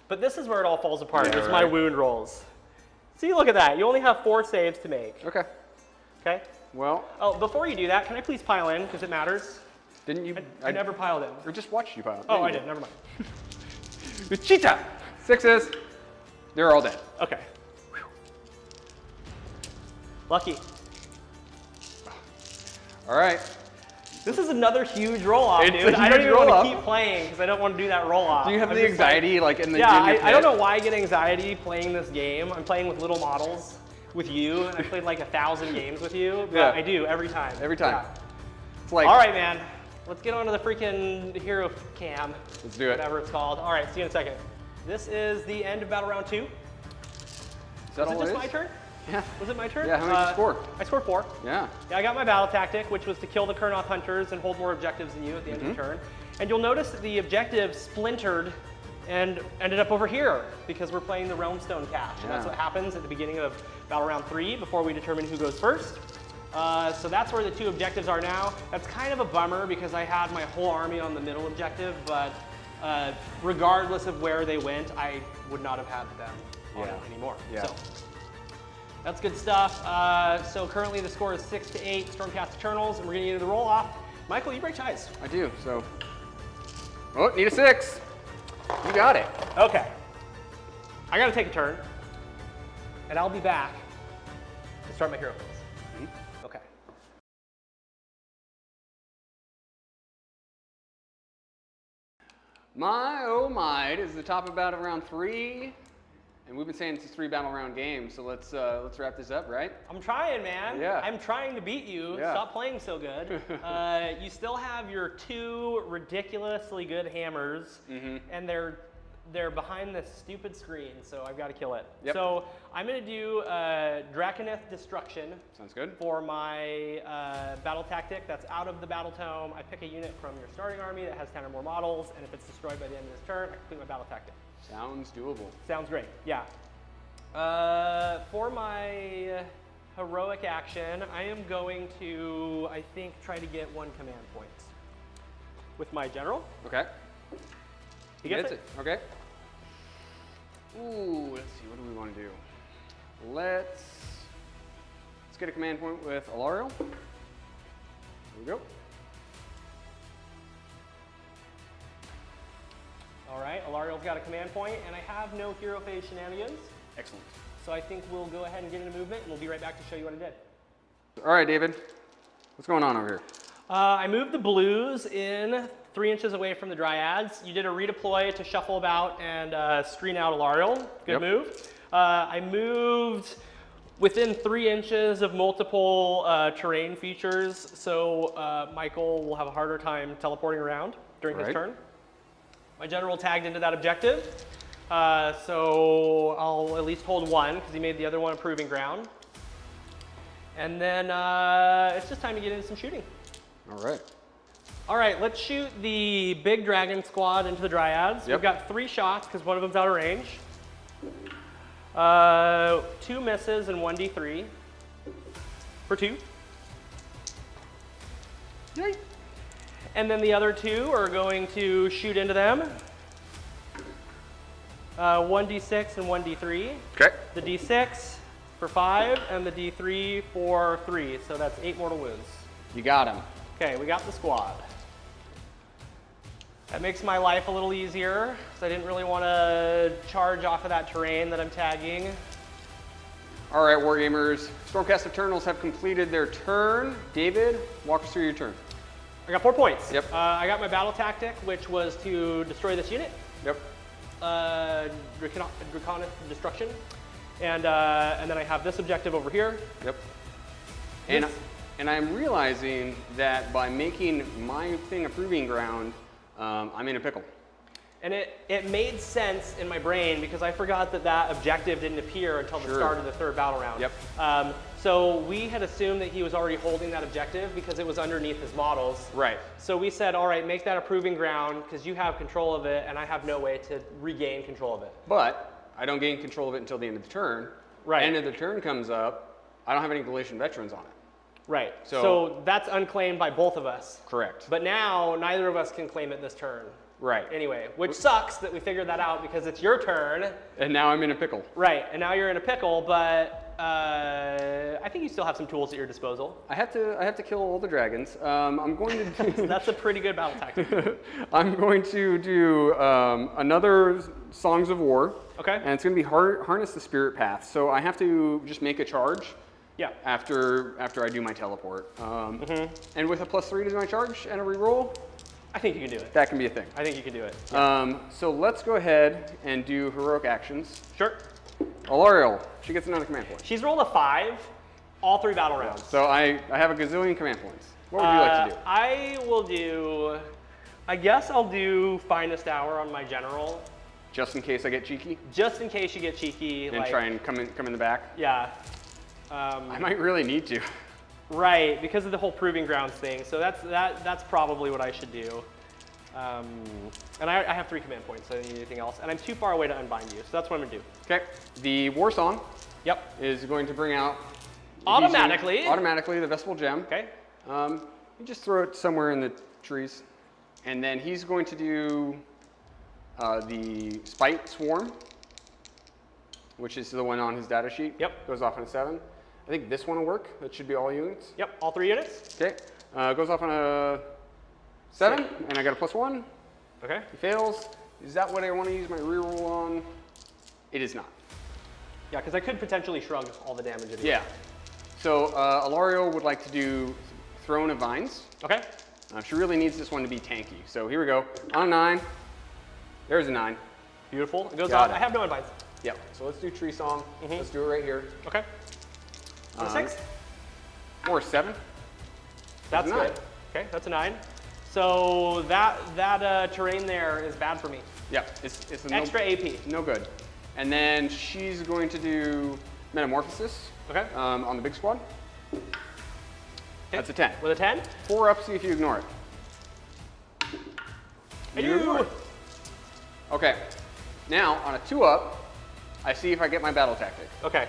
But this is where it all falls apart. Yeah, It's my right. wound rolls. See, look at that. You only have 4 saves to make. Okay. Okay? Well, Oh, before you do that, can I please pile in, because it matters? didn't you? I never piled in. Or just watched you pile. Oh, I Didn't did. Never mind. you? The cheetah. 6s. They're all dead. Okay. Lucky. All right. This is another huge roll-off, It's dude. a I don't huge even want roll-off. to keep playing because I don't want to do that roll-off. Do you have I'm the just anxiety like in the Yeah, in your I don't pit? know why I get anxiety playing this game. I'm playing with little models with you, and I played like 1,000 games with you, but Yeah. I do every time. Every time. Yeah. It's like, All right, man. Let's get on to the freaking hero cam. Let's do it. Whatever it's called. All right, see you in a second. This is the end of battle round 2. Is that Was all it just it my is? turn? Yeah. Was it my turn? Yeah, how many did you score? I scored 4. Yeah. Yeah, I got my battle tactic, which was to kill the Kurnoth hunters and hold more objectives than you at the end of the turn. And you'll notice that the objective splintered and ended up over here because we're playing the Realmstone cache. And that's Yeah. what happens at the beginning of battle round 3 before we determine who goes first. So that's where the 2 objectives are now. That's kind of a bummer because I had my whole army on the middle objective, but regardless of where they went, I would not have had them on it anymore. Yeah. So that's good stuff. So currently the score is 6-8 Stormcast Eternals, and we're getting into the roll-off. Michael, you break ties. I do. So. Oh, need a 6. You got it. Okay. I gotta take a turn, and I'll be back to start my hero phase. Okay. My oh my, it is the top of battle round 3, and we've been saying it's a 3 battle round game. So let's wrap this up, right? I'm trying, man. Yeah. I'm trying to beat you. Yeah. Stop playing so good. You still have your 2 ridiculously good hammers, and they're They're behind this stupid screen, so I've got to kill it. Yep. So I'm going to do Draconith Destruction. Sounds good. For my battle tactic that's out of the battle tome. I pick a unit from your starting army that has 10 or more models, and if it's destroyed by the end of this turn, I complete my battle tactic. Sounds doable. Sounds great, yeah. For my heroic action, I am going to, I think, try to get 1 command point with my general. Okay. He gets it. Okay. Ooh, let's see, what do we want to do? Let's get a command point with Alarielle. There we go. All right, Alarielle's got a command point, and I have no hero phase shenanigans. Excellent. So I think we'll go ahead and get into movement, and we'll be right back to show you what I did. All right, David. What's going on over here? I moved the blues in 3 inches away from the dryads. You did a redeploy to shuffle about and screen out Alarielle. Good move. I moved within 3 inches of multiple terrain features, so Michael will have a harder time teleporting around during his turn. My general tagged into that objective, so I'll at least hold 1 because he made the other one a proving ground. And then it's just time to get into some shooting. All right. All right, let's shoot the big dragon squad into the dryads. Yep. We've got 3 shots because one of them's out of range. 2 misses and 1d3 for 2. Yay. And then the other 2 are going to shoot into them. 1d6 and 1d3. Okay. The d6 for 5 and the d3 for 3. So that's 8 mortal wounds. You got him. Okay, we got the squad. That makes my life a little easier, because I didn't really want to charge off of that terrain that I'm tagging. All right, Wargamers. Stormcast Eternals have completed their turn. David, walk us through your turn. I got 4 points. Yep. I got my battle tactic, which was to destroy this unit. Yep. Draconith Destruction. And then I have this objective over here. Yep. This- And I'm realizing that by making my thing a proving ground, I'm in a pickle. And it made sense in my brain because I forgot that that objective didn't appear until the start of the 3rd battle round. Yep. So we had assumed that he was already holding that objective because it was underneath his models. Right. So we said, all right, make that a proving ground because you have control of it and I have no way to regain control of it. But I don't gain control of it until the end of the turn. Right. End of the turn comes up, I don't have any Galatian veterans on it. Right. So- So that's unclaimed by both of us. Correct. But now neither of us can claim it this turn. Right. Anyway, which sucks that we figured that out because it's your turn. And now I'm in a pickle. Right, and now you're in a pickle, but I think you still have some tools at your disposal. I have to kill all the dragons. I'm going to do That's a pretty good battle tactic. I'm going to do another Songs of War. Okay. And it's going to be Harness the Spirit Path. So I have to just make a charge. Yeah. After I do my teleport. And with a +3 to my charge and a reroll, I think you can do it. that can be a thing. I think you can do it. So let's go ahead and do heroic actions. Sure. Alarielle, she gets another command point. She's rolled a 5, all 3 battle rounds. So I have a gazillion command points. What would you like to do? I will do, I guess I'll do Finest Hour on my general, Just in case I get cheeky just in case you get cheeky. and try and come in the back. Yeah. I might really need to. Right, because of the whole proving grounds thing. So that's probably what I should do. And I have 3 command points, so I don't need anything else. And I'm too far away to unbind you, so that's what I'm gonna do. Okay. The War Song Yep. is going to bring out Automatically. the Vespal Gem. Okay. You just throw it somewhere in the trees, and then he's going to do the Spite Swarm, which is the one on his data sheet. Yep. Goes off on a 7. I think this one will work. That should be all units. Yep, all 3 units. Okay. Goes off on a 7, and I got a +1. Okay. He fails. Is that what I want to use my reroll on? It is not. Yeah, because I could potentially shrug all the damage. Anyway. Yeah. So Alarielle would like to do Throne of Vines. Okay. She really needs this one to be tanky. So here we go. On a 9. There's a 9. Beautiful. It goes Got off. it. I have no advice. Yep. So let's do Tree Song. Let's do it right here. Okay. On a 6. Or a 7. That's a 9. good. Okay, that's a 9. So that terrain there is bad for me. Yeah, it's a Extra AP. no good. And then she's going to do Metamorphosis. Okay. On the big squad. Okay. That's a 10. With a 10? 4 up, see if you ignore it. I You ignore do. it. Okay. Now, on a 2 up, I see if I get my battle tactic. Okay.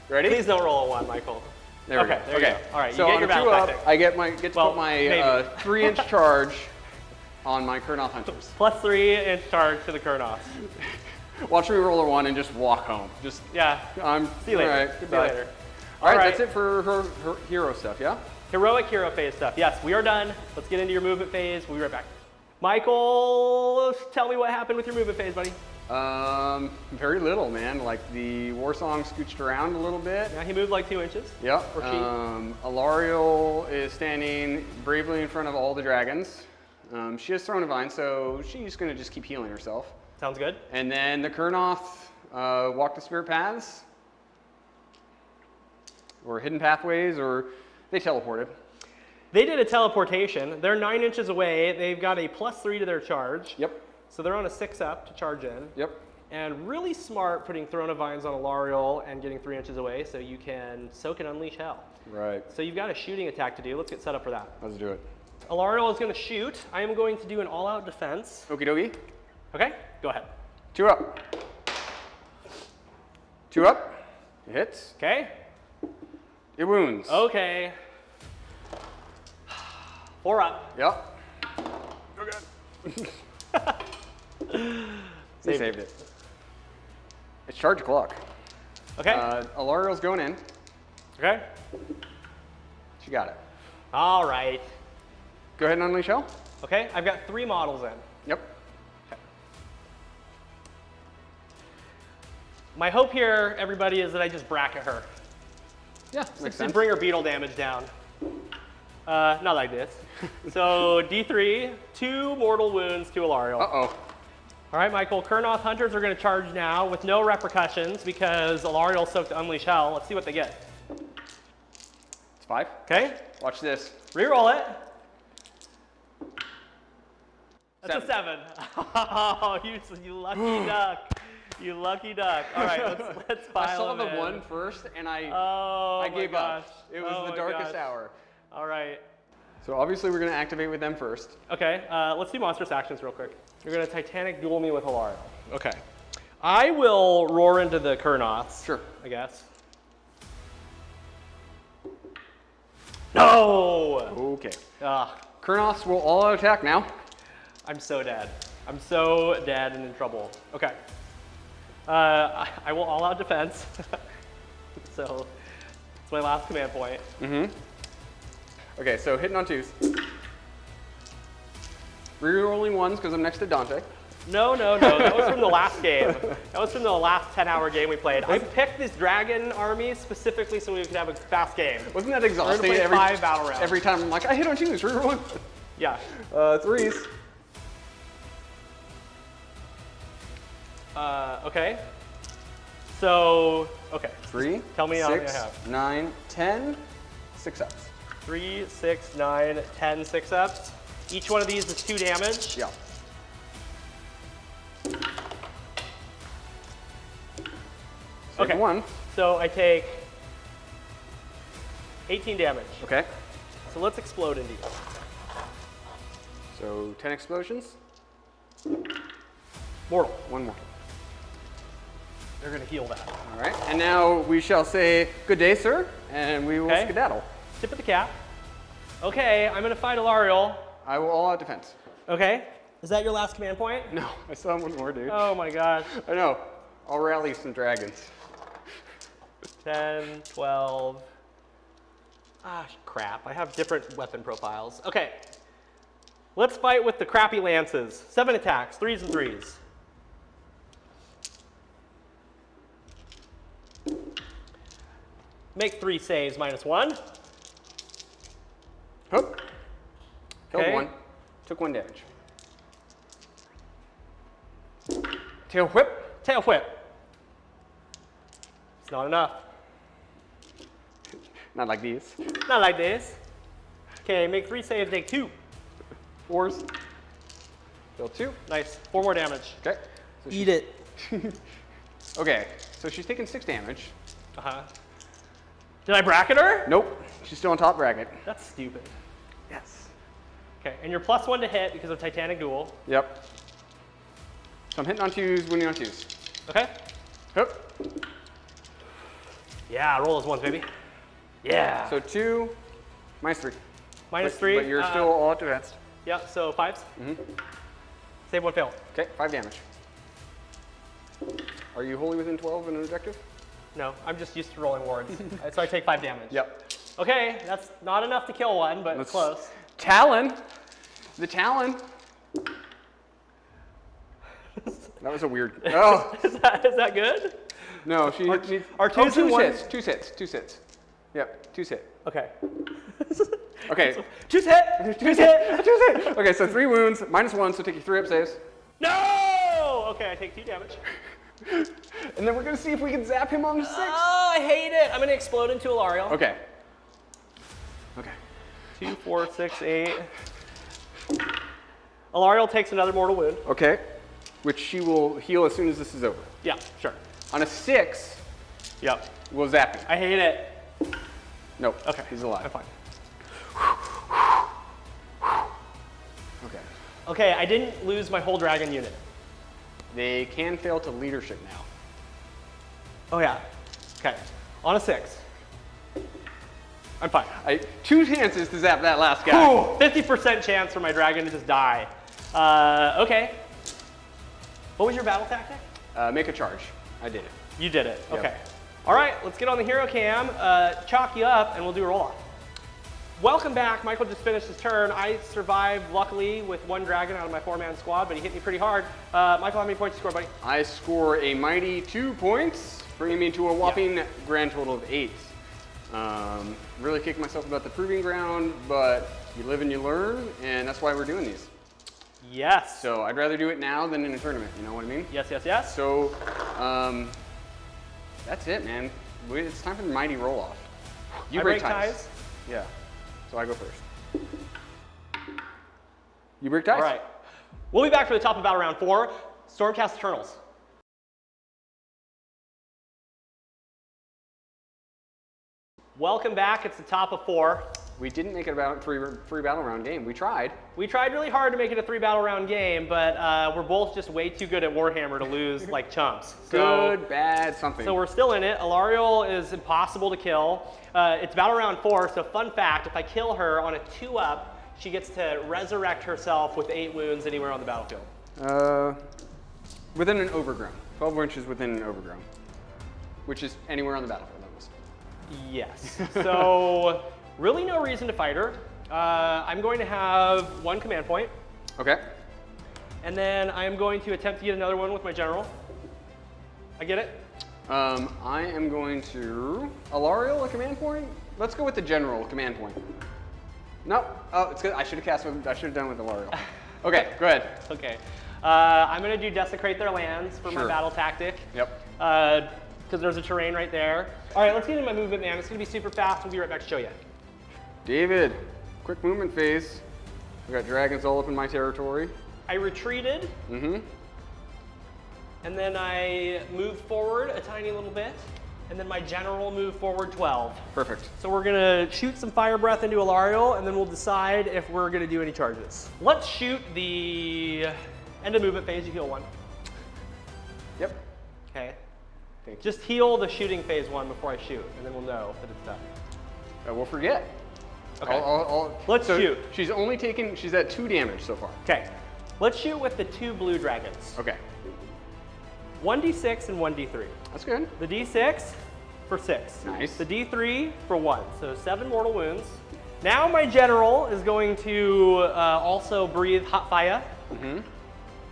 Ready? Please don't roll a 1, Michael. There we Okay, go. there you go. All right, so you get on your a 2 battle up, tactic. I get to Well, put my maybe. 3-inch charge on my Kurnoth Hunters. Plus 3-inch charge to the Kurnoth. Watch me roll a 1 and just walk home. Just Yeah. See you later. All right, See you goodbye. later. All right, All right. that's it for her hero stuff, yeah? Heroic hero phase stuff. Yes, we are done. Let's get into your movement phase. We'll be right back. Michael, tell me what happened with your movement phase, buddy. Very little, man. Like the war song scooched around a little bit. Yeah, he moved like 2 inches. Yep. Or she. Alarielle is standing bravely in front of all the dragons. She has Throne of Vine, so she's going to just keep healing herself. Sounds good. And then the Kurnoth walk the spirit paths, or hidden pathways, or they teleported. They did a teleportation. They're 9 inches away. They've got a plus 3 to their charge. Yep. So they're on a 6 up to charge in. Yep. And really smart putting Throne of Vines on Alarielle and getting 3 inches away so you can soak and unleash hell. Right. So you've got a shooting attack to do. Let's get set up for that. Let's do it. Alarielle is going to shoot. I am going to do an all-out defense. Okie dokie. Okay, go ahead. 2 up. 2 up. It hits. Okay. It wounds. Okay. 4 up. Yep. Oh god. He saved it. It's charge clock. Okay. Alarielle's going in. Okay. She got it. All right. Go ahead and unleash hell. Okay, I've got 3 models in. Yep. Okay. My hope here, everybody, is that I just bracket her. Yeah, makes sense. And bring her beetle damage down. Not like this. So D3, 2 mortal wounds to Alarielle. Uh-oh. All right, Michael, Kurnoth Hunters are going to charge now with no repercussions because Alarielle soaked to Unleash Hell. Let's see what they get. It's 5. Okay, Watch this. reroll it. That's 7. a 7. Oh, you lucky duck. You lucky duck. All right, let's file I saw them the in. 1 first, and I Oh, gave my gosh. up. It was Oh the my darkest gosh. hour. All right. So obviously we're going to activate with them first. Okay, let's do monstrous actions real quick. You're going to Titanic duel me with Alarielle. Okay. I will roar into the Kurnoths. Sure. I guess. No! Okay. Ah, Kurnoths will all out attack now. I'm so dead. I'm so dead and in trouble. Okay. I will all out defense. So it's my last command point. Mm-hmm. Okay, so hitting on 2s. Rerolling 1s because I'm next to Dante. No. That was from the last game. That was from the last 10-hour game we played. I picked this dragon army specifically so we could have a fast game. Wasn't that We're gonna exhausting? play 5 battle rounds. Every time I'm like, I hit on 2s, rerolling. Yeah. 3s. Okay. So, okay. 3. Tell me how many I 6, have. 9, 10. 6 ups. 3, 6, 9, 10 6-ups. Each one of these is 2 damage. Yeah. Okay. 1. So I take 18 damage. Okay. So let's explode into you. So 10 explosions. Mortal. 1 more. They're going to heal that. All right. And now we shall say, good day, sir, and we will Okay. skedaddle. Tip of the cap. Okay, I'm going to fight Alarielle. I will all out defense. Okay. Is that your last command point? No, I still have 1 more, dude. Oh my gosh. I know. I'll rally some dragons. 10, 12. Ah, crap. I have different weapon profiles. Okay. Let's fight with the crappy lances. 7 attacks, 3s and 3s. Make 3 saves, -1. Hook. Killed Okay. 1. Took 1 damage. Tail whip. Tail whip. It's not enough. Not like these. Not like this. Okay, make 3 saves, take 2. 4s. Fail 2. Nice. 4 more damage. Okay. So Eat it. Okay, so she's taking 6 damage. Uh-huh. Did I bracket her? Nope, she's still on top bracket. That's stupid. Yes. Okay, and you're +1 to hit because of Titanic Duel. Yep. So I'm hitting on 2s, winning on 2s. Okay. Hoop. Yeah, roll those ones, baby. Yeah. So 2, -3. -3. But you're still all advanced. Yeah, so 5s. Mm-hmm. Save 1 fail. Okay, 5 damage. Are you wholly within 12 in an objective? No, I'm just used to rolling wards. So I take 5 damage. Yep. Okay, that's not enough to kill one, but it's close. Talon. The Talon. That was a weird. Oh. Is that good? No, she needs. Are 2s and 1s? 2 hits. 2 hits. Yep, 2 hit. Okay. Okay. 2 hit. 2 hit. 2 hit. Okay, so 3 wounds, -1, so take you 3 up saves. No! Okay, I take 2 damage. And then we're gonna see if we can zap him on the 6. Oh, I hate it. I'm gonna explode into Alarielle. Okay. Okay. 2, 4, 6, 8. Alarielle takes another mortal wound. Okay. Which she will heal as soon as this is over. Yeah, sure. On a 6, Yep. we'll zap him. I hate it. Nope. Okay. He's alive. I'm fine. Okay. Okay, I didn't lose my whole dragon unit. They can fail to leadership now. Oh yeah. Okay. On a 6. I'm fine. 2 chances to zap that last guy. 50% chance for my dragon to just die. Okay. What was your battle tactic? Make a charge. I did it. You did it. Yep. Okay. All right, let's get on the hero cam, chalk you up, and we'll do a roll-off. Welcome back. Michael just finished his turn. I survived, luckily, with 1 dragon out of my 4-man squad, but he hit me pretty hard. Michael, how many points did you score, buddy? I score a mighty 2 points, bringing me to a whopping grand total of 8. Really kicked myself about the proving ground, but you live and you learn, and that's why we're doing these. Yes. So I'd rather do it now than in a tournament, you know what I mean? Yes, yes, yes. So that's it, man. It's time for the mighty roll-off. You I break break ties. ties. Yeah, so I go first. You break ties? All right. We'll be back for the top of battle round 4, Stormcast Eternals. Welcome back. It's the top of 4. We didn't make it about free battle round game. We tried. We tried really hard to make it a 3 battle round game, but we're both just way too good at Warhammer to lose like chumps. Good, bad, something. So we're still in it. Alarielle is impossible to kill. It's battle round 4, so fun fact, if I kill her on a 2-up, she gets to resurrect herself with 8 wounds anywhere on the battlefield. Within an overgrown. 12 inches within an overgrown. Which is anywhere on the battlefield, almost. Yes. So really no reason to fight her. I'm going to have 1 command point. Okay. And then I'm going to attempt to get another one with my general. I get it? I am going to Alarielle a command point. Let's go with the general command point. No, oh, it's good. I should have done with Alarielle. Okay, go ahead. Okay. I'm going to do desecrate their lands for my battle tactic. Yep. Because there's a terrain right there. All right, let's get into my movement, man. It's going to be super fast. We'll be right back to show you. David, quick movement phase. We got dragons all up in my territory. I retreated. Mm-hmm. And then I moved forward a tiny little bit. And then my general moved forward 12. Perfect. So we're gonna shoot some fire breath into Alarielle, and then we'll decide if we're gonna do any charges. Let's shoot the end of movement phase. You heal 1. Yep. Okay. Thank you. Just heal the shooting phase 1 before I shoot, and then we'll know that it's done. We'll forget. Okay. Let's shoot. She's at 2 damage so far. Okay. Let's shoot with the 2 blue dragons. Okay. 1d6 and 1d3. That's good. The d6 for 6. Nice. The d3 for 1. So 7 mortal wounds. Now my general is going to also breathe hot fire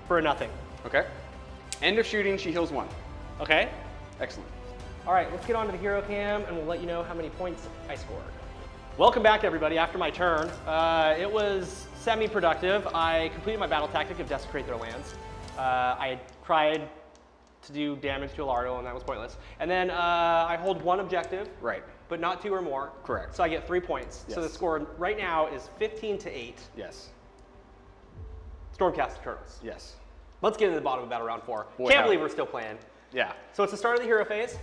for a nothing. Okay. End of shooting, she heals 1. Okay. Excellent. All right, let's get on to the hero cam and we'll let you know how many points I scored. Welcome back, everybody, after my turn. It was semi-productive. I completed my battle tactic of desecrate their lands. I tried to do damage to Alarielle, and that was pointless. And then I hold 1 objective, Right. but not 2 or more. Correct. So I get 3 points. Yes. So the score right now is 15 to 8. Yes. Stormcast Kurnoth. Yes. Let's get into the bottom of battle round 4. Boy, Can't howdy. believe we're still playing. Yeah. So it's the start of the hero phase.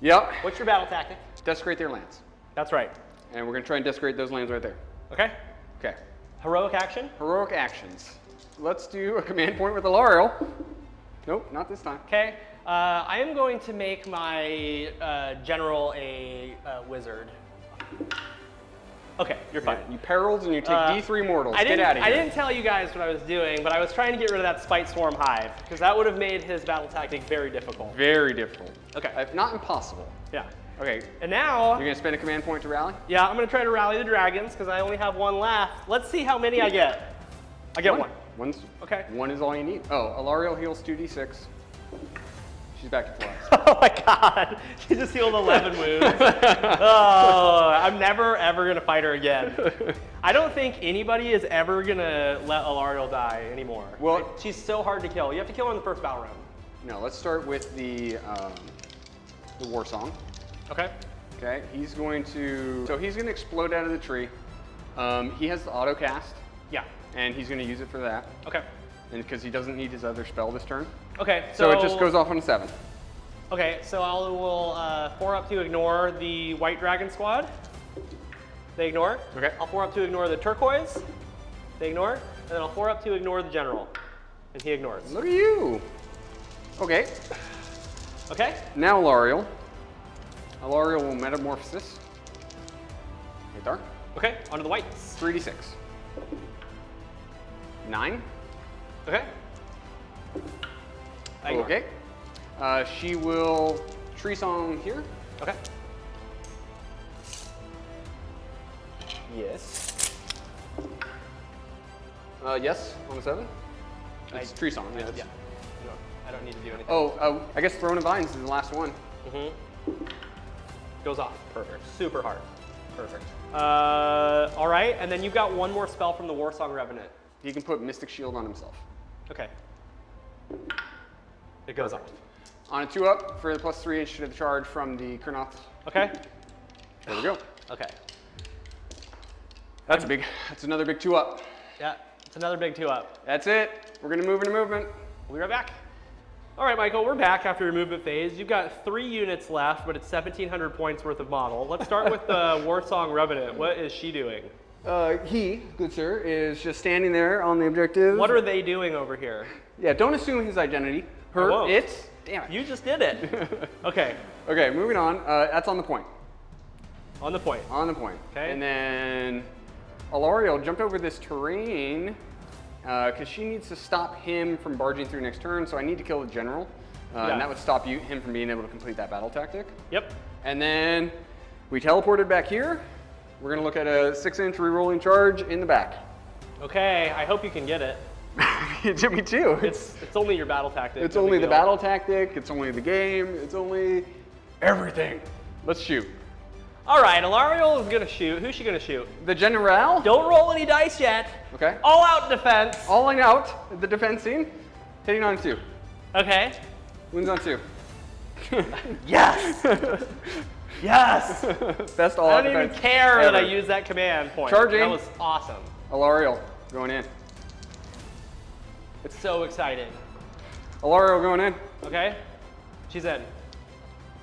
Yep. What's your battle tactic? Desecrate their lands. That's right. And we're going to try and desecrate those lands right there. Okay. Okay. Heroic action. Heroic actions. Let's do a command point with Alarielle. Nope, not this time. Okay. I am going to make my general a wizard. Okay, you're fine. You perils and you take D3 mortals. Get out of here. I didn't tell you guys what I was doing, but I was trying to get rid of that Spite Swarm Hive, because that would have made his battle tactic very difficult. Very difficult. Okay. If not impossible. Yeah. Okay. And now, You're going to spend a command point to rally? yeah, I'm going to try to rally the dragons, because I only have one left. Let's see how many I get. I get one. Okay. One is all you need. Oh, Alarielle heals 2d6. She's back to flies. Oh my god, she just healed 11 wounds. Oh, I'm never ever gonna fight her again. I don't think anybody is ever gonna let Alarielle die anymore. Well, she's so hard to kill. You have to kill her in the first battle round. No, let's start with the war song. Okay. Okay, he's going to explode out of the tree. He has the auto cast, Yeah. and he's going to use it for that. Okay. And because he doesn't need his other spell this turn. Okay. So it just goes off on a 7. Okay, so I will 4 up to ignore the white dragon squad. They ignore. Okay. I'll 4 up to ignore the turquoise. They ignore. And then I'll 4 up to ignore the general. And he ignores. Look at you. Okay. Okay. Now Alarielle. Alarielle will metamorphosis. Right there. Okay, onto the whites. 3d6. 9. Okay. I ignore. Okay. She will tree song here. Okay. Yes. Yes, on the 7. It's tree song. Yeah. Yeah. I don't need to do anything. Oh, I guess Throne of Vines is the last one. Goes off. Perfect. Super hard. Perfect. All right, and then you've got one more spell from the Warsong Revenant. He can put Mystic Shield on himself. Okay. It goes off. On a 2-up for the +3 inch to the charge from the Kurnoth. Okay. There we go. Okay. That's another big 2-up. Yeah, it's another big 2-up. That's it. We're gonna move into movement. We'll be right back. All right, Michael, we're back after your movement phase. You've got 3 units left, but it's 1,700 points worth of model. Let's start with the Warsong Revenant. What is she doing? He, good sir, is just standing there on the objective. What are they doing over here? Yeah, don't assume his identity. I won't. It's, damn it. You just did it. Okay. Okay, moving on. That's on the point. On the point. On the point. Okay. And then Alarielle jumped over this terrain because she needs to stop him from barging through next turn, so I need to kill the general. And that would stop him from being able to complete that battle tactic. Yep. And then we teleported back here. We're gonna look at a 6-inch rerolling charge in the back. Okay, I hope you can get it. Me too. It's only your battle tactic. It's no only big the deal. battle tactic, it's only the game, it's only everything. Let's shoot. All right, Alarielle is gonna shoot. Who's she gonna shoot? The general. Don't roll any dice yet. Okay. All out defense. All out, the defense scene. Hitting on 2. Okay. Wounds on 2. Yes. Yes. Best all I out don't even defense care that I ever. used that command point. Charging. That was awesome. Alarielle going in. It's so exciting. Alarielle going in. Okay. She's in.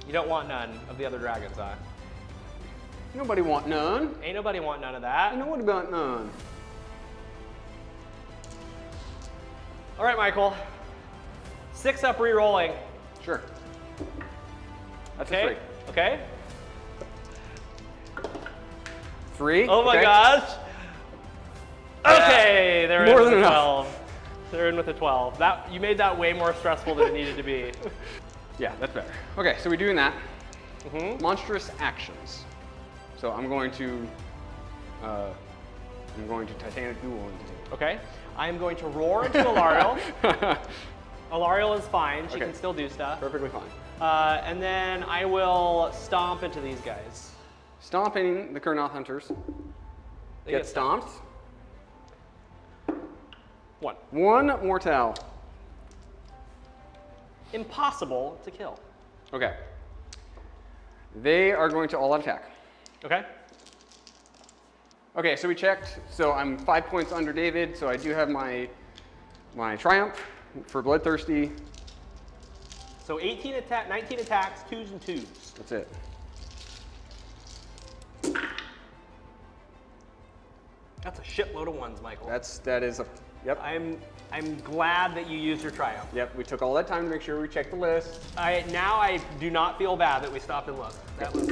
You don't want none of the other dragons, huh? Nobody want none. Ain't nobody want none of that. What about none? All right, Michael. 6-up re-rolling. Sure. That's Okay. a 3. Okay. 3. Oh my okay. gosh. Okay, they're More in with than a enough. 12. They're in with a 12. You made that way more stressful than it needed to be. Yeah, that's better. Okay, so we're doing that. Monstrous actions. So I'm going to Titanic Duel into it. Okay. I am going to roar into Alarielle. Alarielle is fine. She can still do stuff. Perfectly fine. And then I will stomp into these guys. Stomping the Kurnoth hunters. They Get stomped. 1. 1 mortal. Impossible to kill. Okay. They are going to all out attack. Okay. Okay, so we checked. So I'm 5 points under David, so I do have my My Triumph for Bloodthirsty. So 18 attack, 19 attacks, 2s and 2s. That's it. That's a shitload of 1s, Michael. That is a, yep. I'm glad that you used your Triumph. Yep, we took all that time to make sure we checked the list. Now I do not feel bad that we stopped and looked. That was,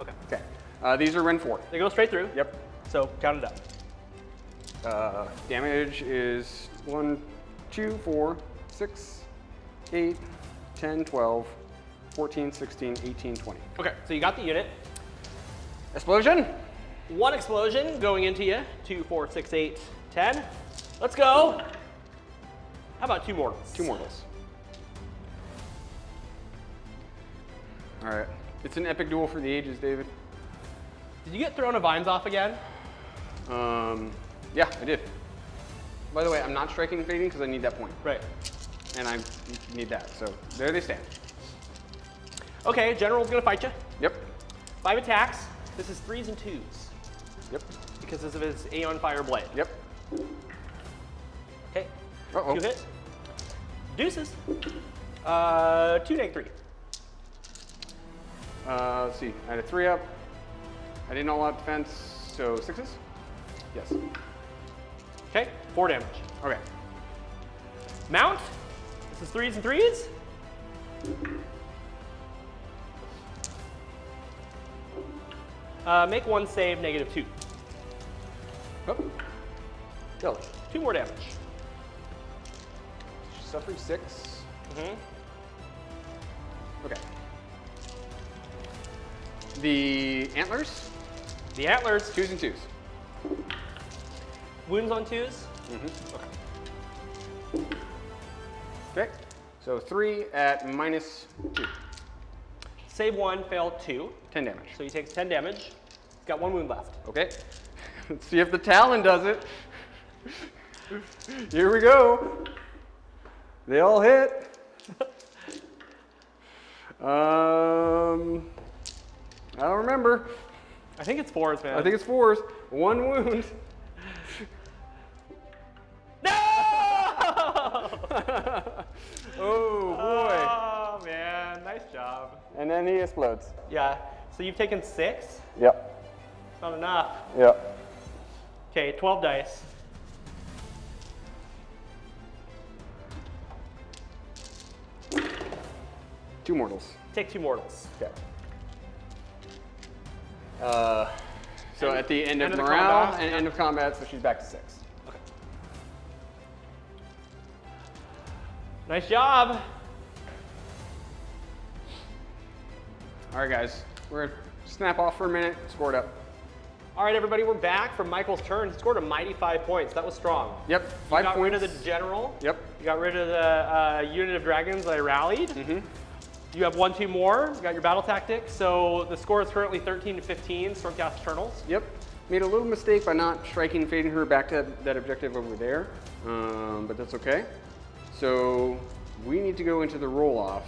okay. Okay, these are Ren 4. They go straight through. Yep. So count it up. Damage is 1, 2, 4, 6, 8, 10, 12, 14, 16, 18, 20. Okay, so you got the unit. Explosion. 1 explosion going into you. 2, 4, 6, 8, 10. Let's go. How about 2 mortals? 2 mortals. All right. It's an epic duel for the ages, David. Did you get Throne of Vines off again? Yeah, I did. By the way, I'm not striking and fading because I need that point. Right. And I need that, so there they stand. Okay, General's gonna fight you. Yep. 5 attacks. This is 3s and 2s. Yep. Because of his Aeon Fire Blade. Yep. Okay. Uh-oh. 2 hits. Deuces. 2 neg 3. Let's see. I had a 3 up. I didn't all out defense, so 6s? Yes. Okay, 4 damage. Okay. Mount. This is 3s and 3s. Make 1 save, -2. Oh. Kill. 2 more damage. Suffering 6. Mm-hmm. Okay. The antlers, The antlers. 2s and 2s. Wounds on 2s. Mm-hmm. Okay. Okay. So 3 at -2. Save 1, fail 2. 10 damage. So he takes 10 damage. Got 1 wound left. Okay. Let's see if the Talon does it. Here we go. They all hit. I don't remember. I think it's 4s, man. I think it's 4s. 1 wound. No! Oh boy. Oh man, nice job. And then he explodes. Yeah. So you've taken 6. Yep. It's not enough. Yep. Okay, 12 dice. Two mortals. Take 2 mortals. Okay. So at the end of the morale combat. and end of combat, so she's back to 6. Okay. Nice job. All right, guys, we're gonna snap off for a minute, score it up. All right, everybody, we're back from Michael's turn. He scored a mighty 5 points. That was strong. Yep, You 5 got points. rid of the general. Yep. You got rid of the unit of dragons that I rallied. Mm-hmm. You have 1, 2 more. You got your battle tactics. So the score is currently 13 to 15. Stormcast Eternals. Yep. Made a little mistake by not striking and fading her back to that objective over there, but that's okay. So we need to go into the roll-off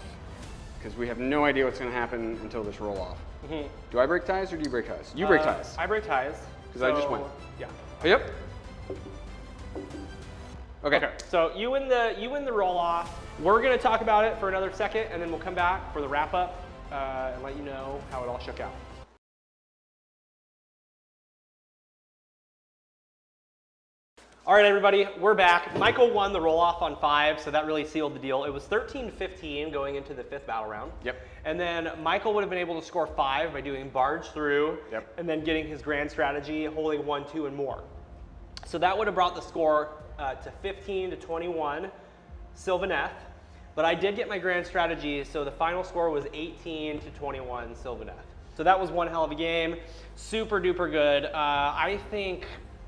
because we have no idea what's going to happen until this roll-off. Mm-hmm. Do I break ties or do you break ties? You break ties. I break ties. 'Cause I just went. Yeah. Oh, yep. Okay. So you win the roll off. We're gonna talk about it for another second, and then we'll come back for the wrap up and let you know how it all shook out. All right, everybody, we're back. Michael won the roll off on 5, so that really sealed the deal. It was 13-15 going into the 5th battle round. Yep. And then Michael would have been able to score 5 by doing barge through. Yep. And then getting his grand strategy, holding 1, 2, and more. So that would have brought the score to 15 to 21, Sylvaneth. But I did get my grand strategy, so the final score was 18 to 21, Sylvaneth. So that was one hell of a game. Super duper good. I think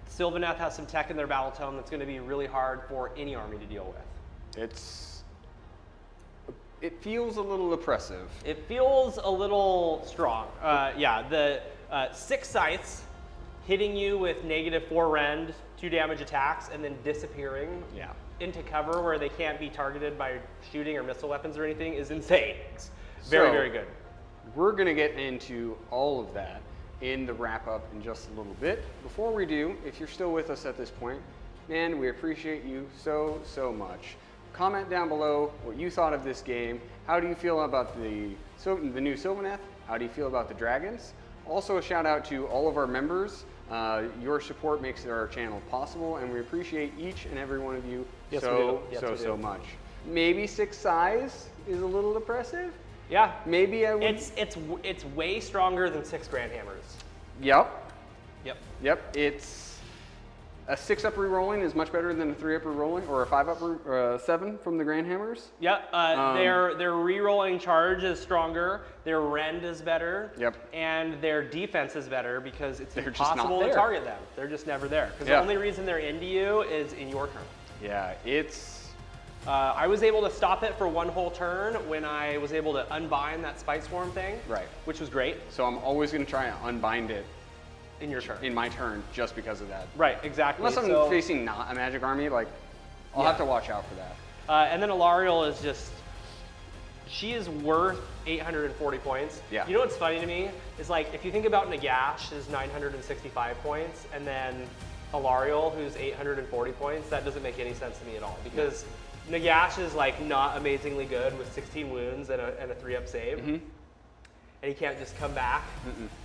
Sylvaneth has some tech in their battle tome that's going to be really hard for any army to deal with. It feels a little oppressive. It feels a little strong. Yeah, the 6 scythes hitting you with -4 rend, 2 damage attacks, and then disappearing into cover where they can't be targeted by shooting or missile weapons or anything is insane. It's very, very good. We're going to get into all of that in the wrap up in just a little bit. Before we do, if you're still with us at this point, man, we appreciate you so, so much. Comment down below what you thought of this game. How do you feel about the new Sylvaneth? How do you feel about the dragons? Also, a shout out to all of our members. Your support makes our channel possible, and we appreciate each and every one of you so much. Maybe 6 size is a little oppressive. Yeah. Maybe I would. It's way stronger than 6 Grand Hammers. Yep. Yep. Yep. It's a 6-up rerolling is much better than a 3-up rerolling, or a 5-up 7 from the Grand Hammers. Yep. Their rerolling charge is stronger. Their rend is better. Yep. And their defense is better because it's They're just impossible not to there. target them. They're just never there. Because the only reason they're into you is in your turn. Yeah. It's. I was able to stop it for 1 whole turn when I was able to unbind that Spite Swarm thing. Right. Which was great. So I'm always going to try and unbind it in your turn. in my turn, just because of that. Right, exactly. Unless I'm facing not a magic army, like, I'll have to watch out for that. And then Alarielle is just, she is worth 840 points. Yeah. You know what's funny to me? Is like, if you think about Nagash is 965 points, and then Alarielle, who's 840 points, that doesn't make any sense to me at all. Because Nagash is like not amazingly good with 16 wounds and a 3-up save. Mm-hmm. And he can't just come back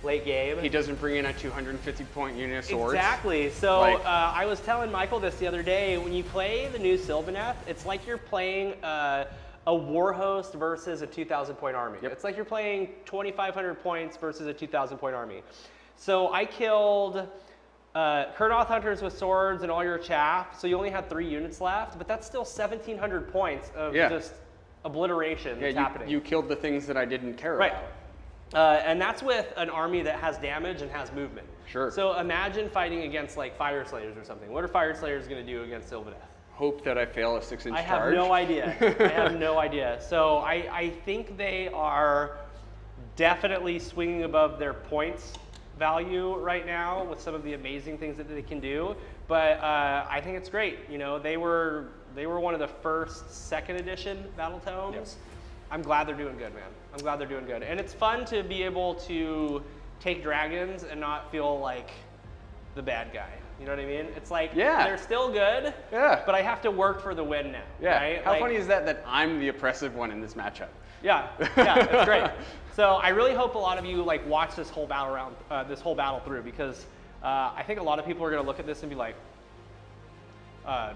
late game. He doesn't bring in a 250-point unit of swords. Exactly. So Like- I was telling Michael this the other day. When you play the new Sylvaneth, it's like you're playing a Warhost versus a 2,000-point army. Yep. It's like you're playing 2,500 points versus a 2,000-point army. So I killed Kurnoth hunters with swords and all your chaff. So you only had 3 units left, but that's still 1,700 points of just obliteration that's happening. You killed the things that I didn't care Right. about. And that's with an army that has damage and has movement. Sure. So imagine fighting against like Fire Slayers or something. What are Fire Slayers going to do against Sylvaneth? Hope that I fail a 6-inch I have charge. no idea. I have no idea. So I think they are definitely swinging above their points value right now with some of the amazing things that they can do. But I think it's great. You know, they were one of the first 2nd edition battle tomes. Yep. I'm glad they're doing good, man. I'm glad they're doing good. And it's fun to be able to take dragons and not feel like the bad guy. You know what I mean? It's like, they're still good, but I have to work for the win now. Yeah. Right? How funny is that I'm the oppressive one in this matchup? Yeah, it's great. So I really hope a lot of you like watch this whole battle through, because I think a lot of people are going to look at this and be like, I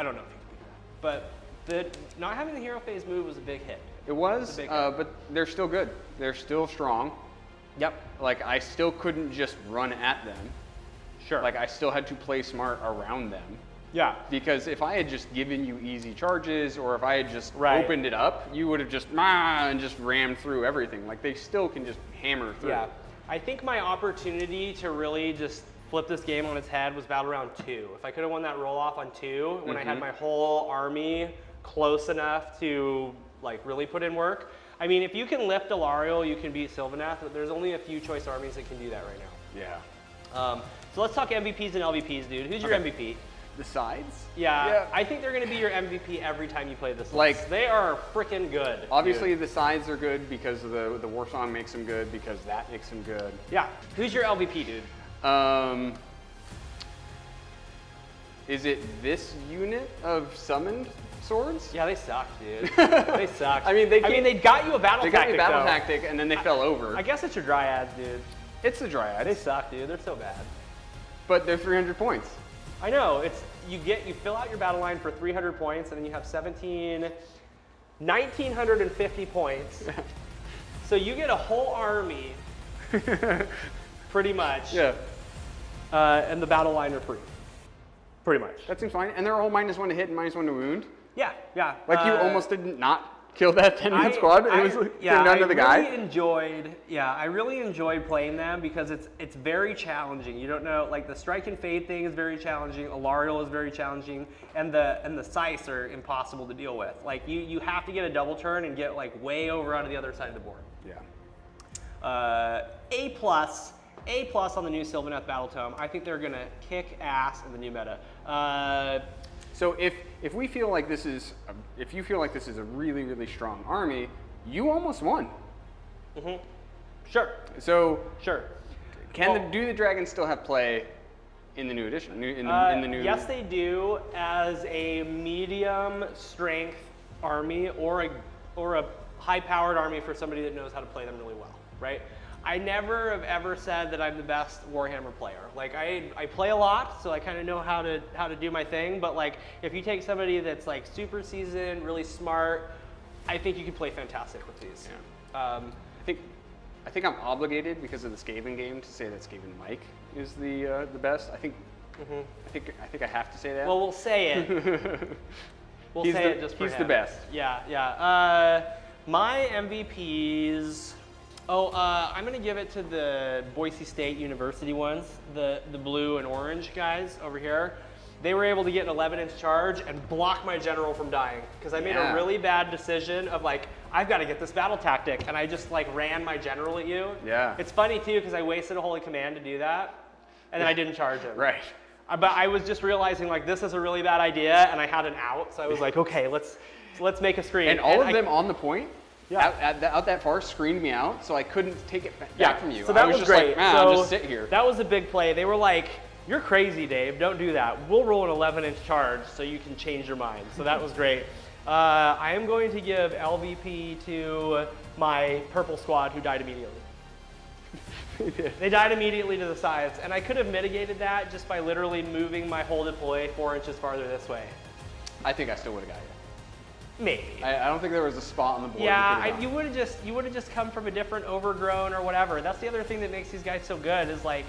don't know if you can do that. But not having the hero phase move was a big hit. It was, but they're still good. They're still strong. Yep. Like, I still couldn't just run at them. Sure. Like, I still had to play smart around them. Yeah. Because if I had just given you easy charges, or if I had just opened it up, you would have just and just rammed through everything. Like, they still can just hammer through. Yeah. I think my opportunity to really just flip this game on its head was battle round 2. If I could have won that roll off on 2, when I had my whole army close enough to like really put in work. I mean, if you can lift Alarielle, you can beat Sylvaneth. There's only a few choice armies that can do that right now. Yeah. So let's talk MVPs and LVPs, dude. Who's your MVP? The sides? Yeah, I think they're going to be your MVP every time you play this. Like, they are freaking good. Obviously, the sides are good because of the war song makes them good, because that makes them good. Yeah. Who's your LVP, dude? Is it this unit of summoned swords? Yeah, they suck, dude. They suck. I mean, they got you a battle tactic. They got me a battle though. tactic, and then they fell over. I guess it's your Dryads, dude. It's the Dryads. They suck, dude. They're so bad. But they're 300 points. I know. It's you fill out your battle line for 300 points, and then you have 1,950 points. So you get a whole army, pretty much. Yeah. And the battle line are free. Pretty much. That seems fine. And they're all -1 to hit and -1 to wound. Yeah, yeah. Like, you almost did not kill that 10-man squad. It was turned down to the guy. I really enjoyed playing them because it's very challenging. You don't know, like the Strike and Fade thing is very challenging. Alarielle is very challenging, and the Scythes are impossible to deal with. Like you have to get a double turn and get like way over onto the other side of the board. Yeah. A+ on the new Sylvaneth Battle Tome. I think they're gonna kick ass in the new meta. So if we feel like this is, if you feel like this is a really, really strong army, you almost won. Sure. So Sure. do the dragons still have play in the new edition? In the new. Yes, they do, as a medium strength army or a high-powered army for somebody that knows how to play them really well, right? I never have ever said that I'm the best Warhammer player. Like I play a lot, so I kind of know how to do my thing. But like if you take somebody that's like super seasoned, really smart, I think you can play fantastic with these. Yeah. I think I'm obligated because of the Skaven game to say that Skaven Mike is the best. I think I have to say that. Well, we'll say it. We'll say it just for him. He's the best. Yeah, yeah. My MVPs. I'm going to give it to the Boise State University ones, the blue and orange guys over here. They were able to get an 11-inch charge and block my general from dying because I made a really bad decision of like, I've got to get this battle tactic, and I just like ran my general at you. Yeah. It's funny too because I wasted a holy command to do that, and then I didn't charge him. Right. But I was just realizing like this is a really bad idea, and I had an out, so I was like, okay, let's make a screen. And all of them on the point. Yeah. Out that far screened me out, so I couldn't take it back from you. So that I was just great. like, I'll just sit here. That was a big play. They were like, you're crazy, Dave. Don't do that. We'll roll an 11-inch charge so you can change your mind. So that was great. I am going to give LVP to my purple squad who died immediately. They died immediately to the scythes, and I could have mitigated that just by literally moving my whole deploy 4 inches farther this way. I think I still would have got you. Maybe. I don't think there was a spot on the board. Yeah, you would have just come from a different overgrown or whatever. That's the other thing that makes these guys so good is like,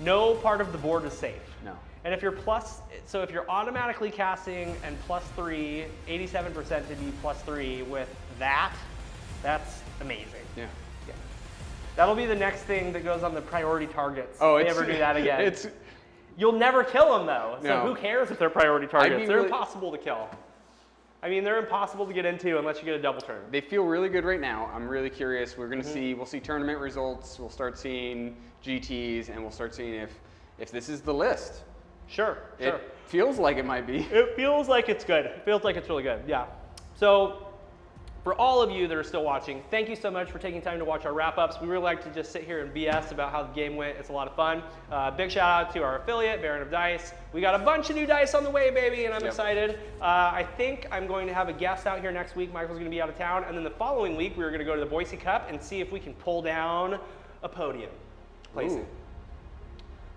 no part of the board is safe. No. And if you're if you're automatically casting and +3, 87% to be +3 with that's amazing. Yeah. That'll be the next thing that goes on the priority targets. Oh, if they ever do that again. You'll never kill them though. So who cares if they're priority targets? They're impossible to kill. I mean, they're impossible to get into unless you get a double turn. They feel really good right now. I'm really curious. We're going to we'll see tournament results. We'll start seeing GTs, and we'll start seeing if this is the list. Sure. It feels like it might be. It feels like it's good. It feels like it's really good, yeah. So for all of you that are still watching, thank you so much for taking time to watch our wrap-ups. We really like to just sit here and BS about how the game went. It's a lot of fun. Big shout out to our affiliate, Baron of Dice. We got a bunch of new dice on the way, baby, and I'm excited. I think I'm going to have a guest out here next week. Michael's going to be out of town. And then the following week, we're going to go to the Boise Cup and see if we can pull down a podium placing.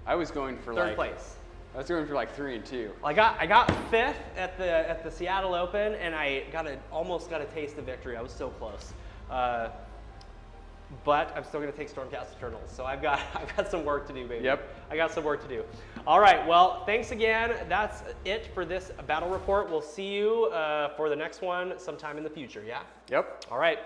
I was going for third place. I was going for like 3 and 2. I got 5th at the Seattle Open, and I almost got a taste of victory. I was so close, but I'm still going to take Stormcast Eternals. So I've got some work to do, baby. Yep. I got some work to do. All right. Well, thanks again. That's it for this battle report. We'll see you for the next one sometime in the future. Yeah. Yep. All right.